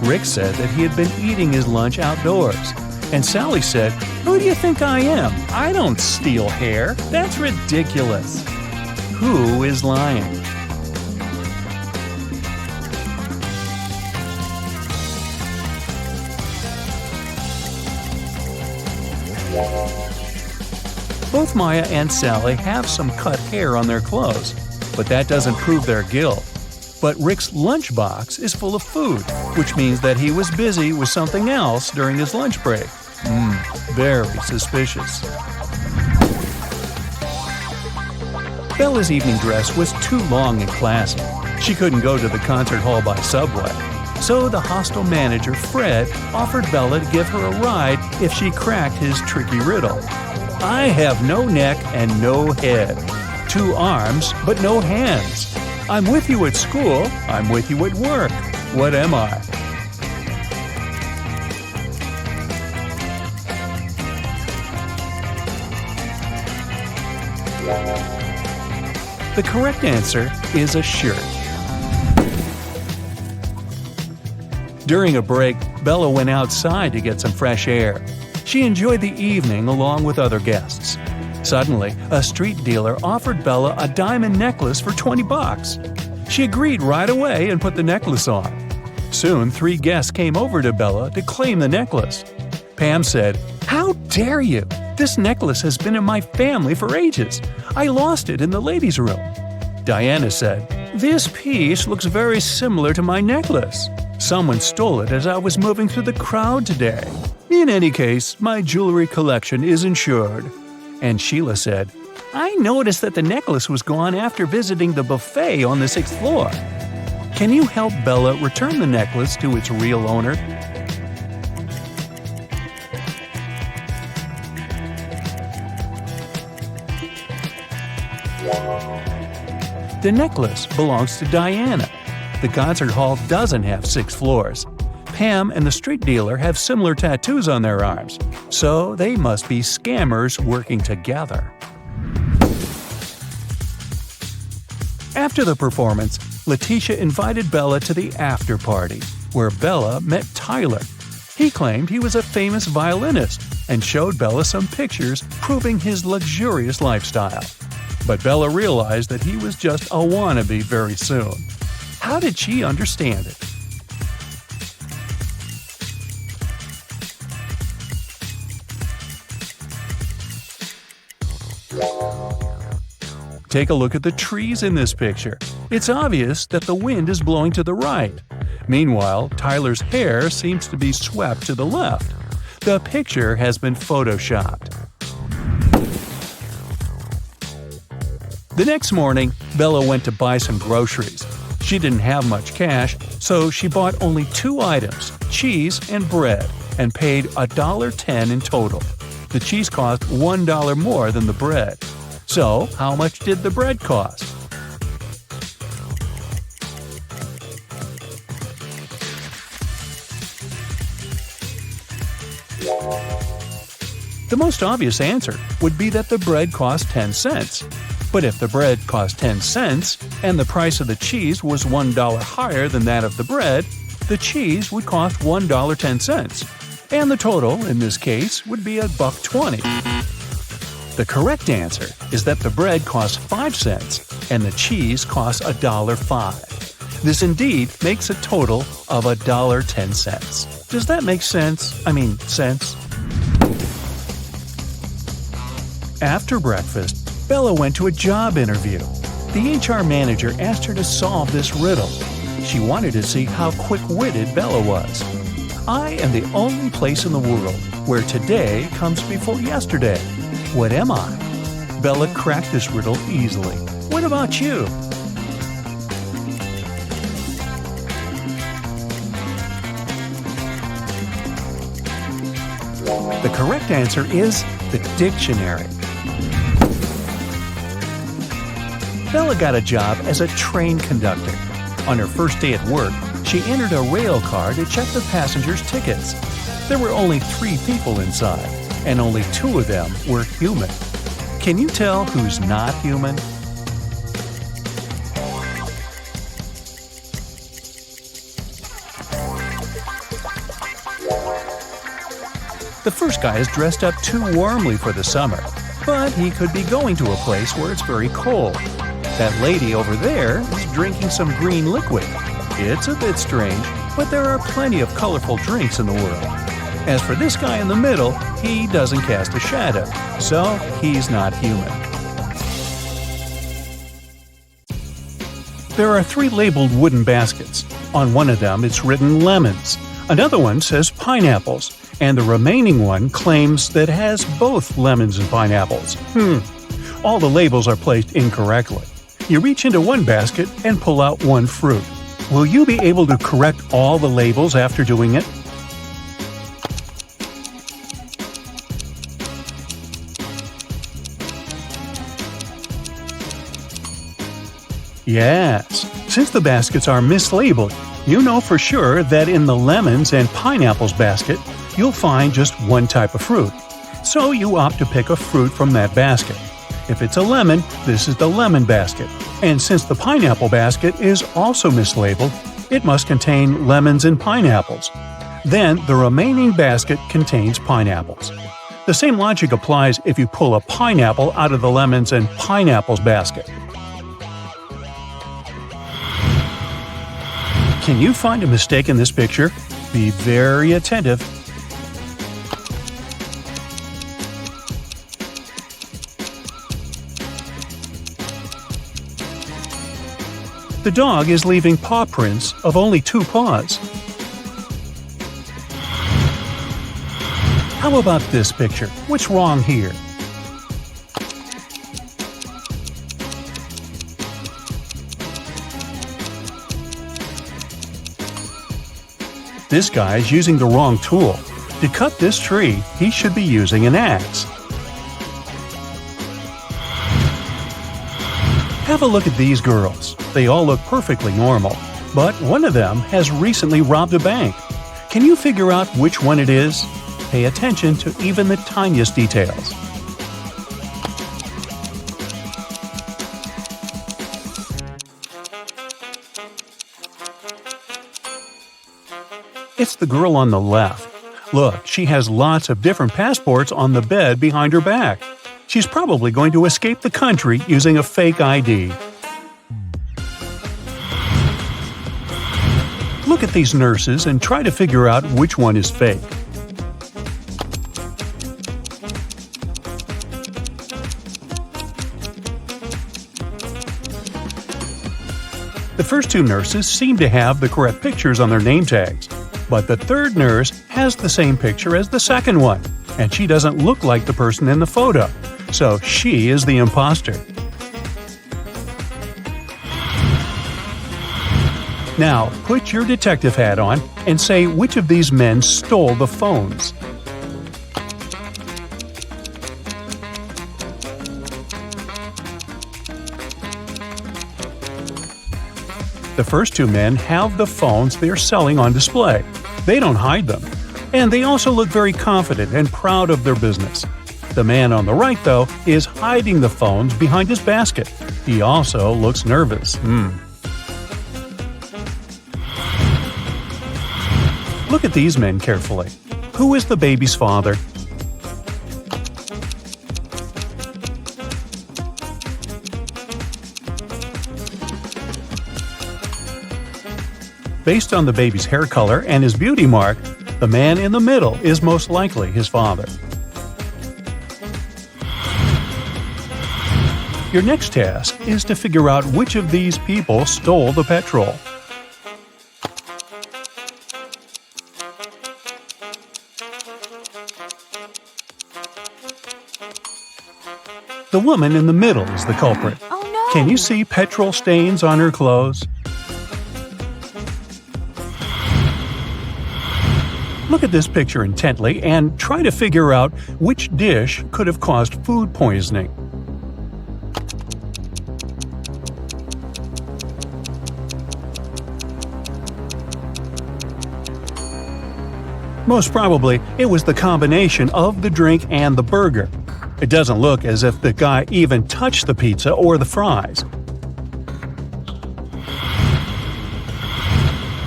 A: Rick said that he had been eating his lunch outdoors. And Sally said, "Who do you think I am? I don't steal hair. That's ridiculous." Who is lying? Both Maya and Sally have some cut hair on their clothes, but that doesn't prove their guilt. But Rick's lunchbox is full of food, which means that he was busy with something else during his lunch break. Very suspicious. Bella's evening dress was too long and classy. She couldn't go to the concert hall by subway. So the hostel manager, Fred, offered Bella to give her a ride if she cracked his tricky riddle. I have no neck and no head. 2 arms, but no hands. I'm with you at school. I'm with you at work. What am I? The correct answer is a shirt. During a break, Bella went outside to get some fresh air. She enjoyed the evening along with other guests. Suddenly, a street dealer offered Bella a diamond necklace for $20. She agreed right away and put the necklace on. Soon, 3 guests came over to Bella to claim the necklace. Pam said, "How dare you? This necklace has been in my family for ages. I lost it in the ladies' room." Diana said, "This piece looks very similar to my necklace. Someone stole it as I was moving through the crowd today. In any case, my jewelry collection is insured." And Sheila said, "I noticed that the necklace was gone after visiting the buffet on the 6th floor. Can you help Bella return the necklace to its real owner?" The necklace belongs to Diana. The concert hall doesn't have 6 floors. Pam and the street dealer have similar tattoos on their arms, so they must be scammers working together. After the performance, Letitia invited Bella to the after party, where Bella met Tyler. He claimed he was a famous violinist and showed Bella some pictures proving his luxurious lifestyle. But Bella realized that he was just a wannabe very soon. How did she understand it? Take a look at the trees in this picture. It's obvious that the wind is blowing to the right. Meanwhile, Tyler's hair seems to be swept to the left. The picture has been photoshopped. The next morning, Bella went to buy some groceries. She didn't have much cash, so she bought only 2 items, cheese and bread, and paid $1.10 in total. The cheese cost $1 more than the bread. So, how much did the bread cost? The most obvious answer would be that the bread cost 10 cents. But if the bread cost 10 cents and the price of the cheese was $1 higher than that of the bread, the cheese would cost $1.10, and the total, in this case, would be $1.20. The correct answer is that the bread costs 5 cents and the cheese costs $1.05. This indeed makes a total of $1.10. Does that make sense? Sense? After breakfast, Bella went to a job interview. The HR manager asked her to solve this riddle. She wanted to see how quick-witted Bella was. I am the only place in the world where today comes before yesterday. What am I? Bella cracked this riddle easily. What about you? The correct answer is the dictionary. Bella got a job as a train conductor. On her first day at work, she entered a rail car to check the passengers' tickets. There were only 3 people inside, and only 2 of them were human. Can you tell who's not human? The first guy is dressed up too warmly for the summer, but he could be going to a place where it's very cold. That lady over there is drinking some green liquid. It's a bit strange, but there are plenty of colorful drinks in the world. As for this guy in the middle, he doesn't cast a shadow, so he's not human. There are 3 labeled wooden baskets. On one of them it's written lemons, another one says pineapples, and the remaining one claims that it has both lemons and pineapples. All the labels are placed incorrectly. You reach into one basket and pull out one fruit. Will you be able to correct all the labels after doing it? Yes, since the baskets are mislabeled, you know for sure that in the lemons and pineapples basket, you'll find just one type of fruit. So you opt to pick a fruit from that basket. If it's a lemon, this is the lemon basket. And since the pineapple basket is also mislabeled, it must contain lemons and pineapples. Then the remaining basket contains pineapples. The same logic applies if you pull a pineapple out of the lemons and pineapples basket. Can you find a mistake in this picture? Be very attentive. The dog is leaving paw prints of only 2 paws. How about this picture? What's wrong here? This guy is using the wrong tool. To cut this tree, he should be using an axe. Have a look at these girls. They all look perfectly normal, but one of them has recently robbed a bank. Can you figure out which one it is? Pay attention to even the tiniest details. It's the girl on the left. Look, she has lots of different passports on the bed behind her back. She's probably going to escape the country using a fake ID. Look at these nurses and try to figure out which one is fake. The first 2 nurses seem to have the correct pictures on their name tags, but the third nurse has the same picture as the second one, and she doesn't look like the person in the photo, so she is the imposter. Now, put your detective hat on and say which of these men stole the phones. The first 2 men have the phones they're selling on display. They don't hide them. And they also look very confident and proud of their business. The man on the right, though, is hiding the phones behind his basket. He also looks nervous. Look at these men carefully. Who is the baby's father? Based on the baby's hair color and his beauty mark, the man in the middle is most likely his father. Your next task is to figure out which of these people stole the petrol. The woman in the middle is the culprit.
G: Oh no!
A: Can you see petrol stains on her clothes? Look at this picture intently and try to figure out which dish could have caused food poisoning. Most probably, it was the combination of the drink and the burger. It doesn't look as if the guy even touched the pizza or the fries.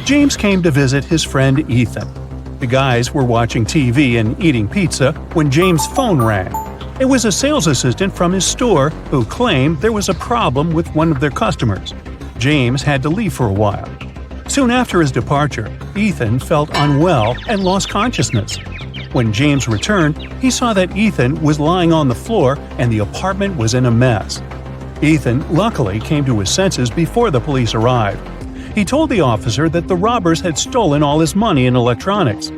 A: James came to visit his friend Ethan. The guys were watching TV and eating pizza when James' phone rang. It was a sales assistant from his store who claimed there was a problem with one of their customers. James had to leave for a while. Soon after his departure, Ethan felt unwell and lost consciousness. When James returned, he saw that Ethan was lying on the floor and the apartment was in a mess. Ethan luckily came to his senses before the police arrived. He told the officer that the robbers had stolen all his money and electronics.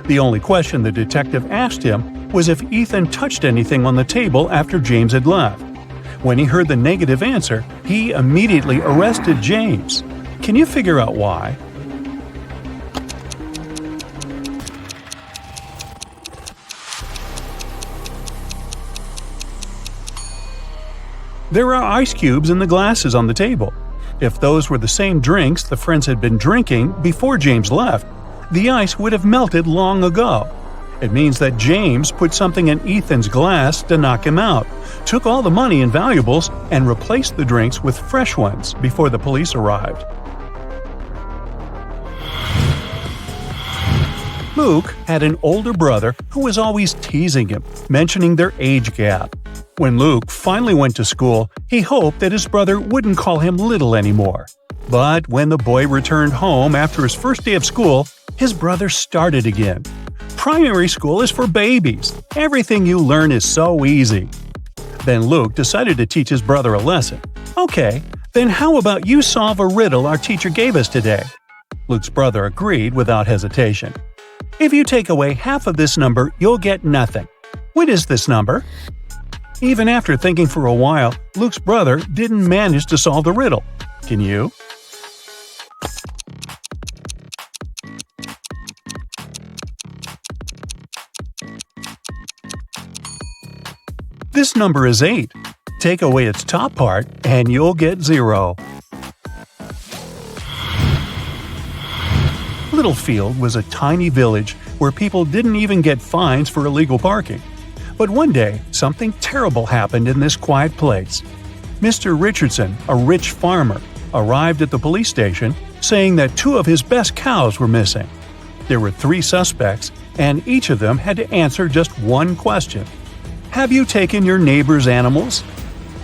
A: The only question the detective asked him was if Ethan touched anything on the table after James had left. When he heard the negative answer, he immediately arrested James. Can you figure out why? There are ice cubes in the glasses on the table. If those were the same drinks the friends had been drinking before James left, the ice would have melted long ago. It means that James put something in Ethan's glass to knock him out, took all the money and valuables, and replaced the drinks with fresh ones before the police arrived. Luke had an older brother who was always teasing him, mentioning their age gap. When Luke finally went to school, he hoped that his brother wouldn't call him little anymore. But when the boy returned home after his first day of school, his brother started again. Primary school is for babies. Everything you learn is so easy. Then Luke decided to teach his brother a lesson. Okay, then how about you solve a riddle our teacher gave us today? Luke's brother agreed without hesitation. If you take away half of this number, you'll get nothing. What is this number? Even after thinking for a while, Luke's brother didn't manage to solve the riddle. Can you? This number is 8. Take away its top part and you'll get 0. Littlefield was a tiny village where people didn't even get fines for illegal parking. But one day, something terrible happened in this quiet place. Mr. Richardson, a rich farmer, arrived at the police station saying that 2 of his best cows were missing. There were 3 suspects, and each of them had to answer just one question. Have you taken your neighbor's animals?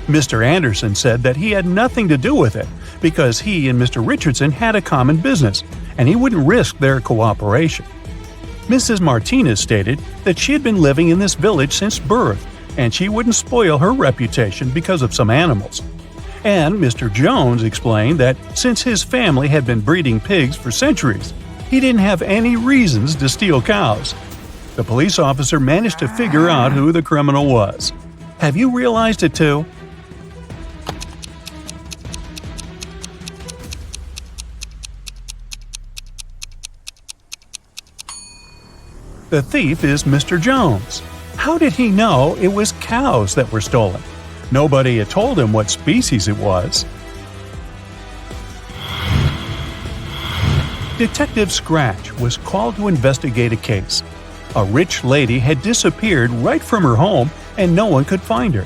A: Mr. Anderson said that he had nothing to do with it because he and Mr. Richardson had a common business, and he wouldn't risk their cooperation. Mrs. Martinez stated that she had been living in this village since birth, and she wouldn't spoil her reputation because of some animals. And Mr. Jones explained that since his family had been breeding pigs for centuries, he didn't have any reasons to steal cows. The police officer managed to figure out who the criminal was. Have you realized it too? The thief is Mr. Jones. How did he know it was cows that were stolen? Nobody had told him what species it was. Detective Scratch was called to investigate a case. A rich lady had disappeared right from her home and no one could find her.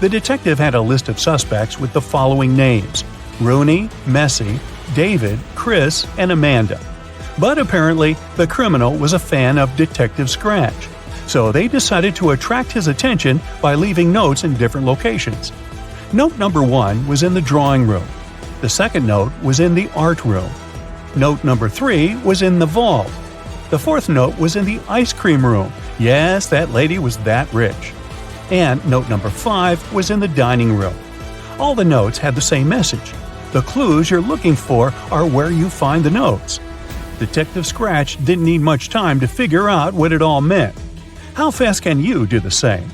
A: The detective had a list of suspects with the following names: Rooney, Messi, David, Chris, and Amanda. But apparently, the criminal was a fan of Detective Scratch, so they decided to attract his attention by leaving notes in different locations. Note number 1 was in the drawing room. The second note was in the art room. Note number 3 was in the vault. The fourth note was in the ice cream room. Yes, that lady was that rich. And note number 5 was in the dining room. All the notes had the same message. The clues you're looking for are where you find the notes. Detective Scratch didn't need much time to figure out what it all meant. How fast can you do the same?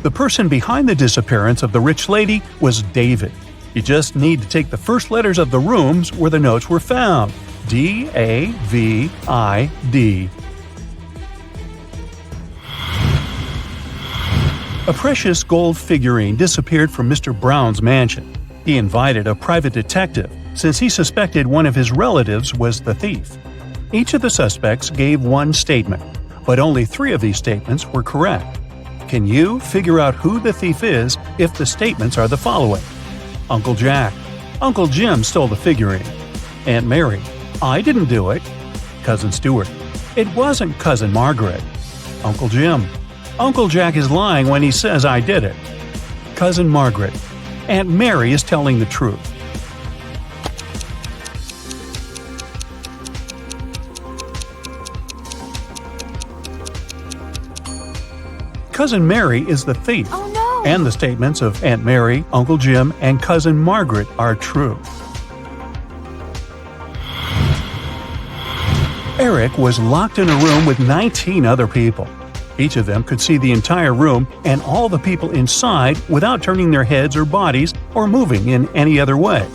A: The person behind the disappearance of the rich lady was David. You just need to take the first letters of the rooms where the notes were found. D-A-V-I-D. A precious gold figurine disappeared from Mr. Brown's mansion. He invited a private detective, since he suspected one of his relatives was the thief. Each of the suspects gave one statement, but only 3 of these statements were correct. Can you figure out who the thief is if the statements are the following? Uncle Jack. Uncle Jim stole the figurine. Aunt Mary. I didn't do it. Cousin Stuart. It wasn't Cousin Margaret. Uncle Jim. Uncle Jack is lying when he says I did it. Cousin Margaret. Aunt Mary is telling the truth. Cousin Mary is the thief.
G: Oh no!
A: And the statements of Aunt Mary, Uncle Jim, and Cousin Margaret are true. Eric was locked in a room with 19 other people. Each of them could see the entire room and all the people inside without turning their heads or bodies or moving in any other way.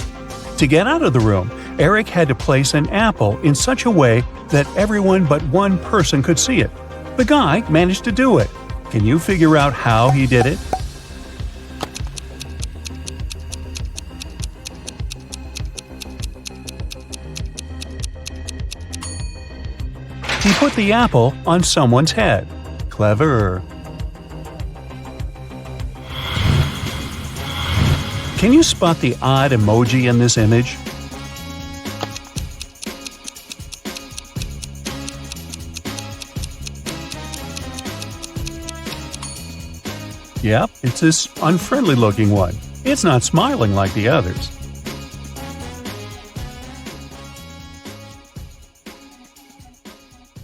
A: To get out of the room, Eric had to place an apple in such a way that everyone but one person could see it. The guy managed to do it. Can you figure out how he did it? He put the apple on someone's head. Clever. Can you spot the odd emoji in this image? Yep, it's this unfriendly looking one. It's not smiling like the others.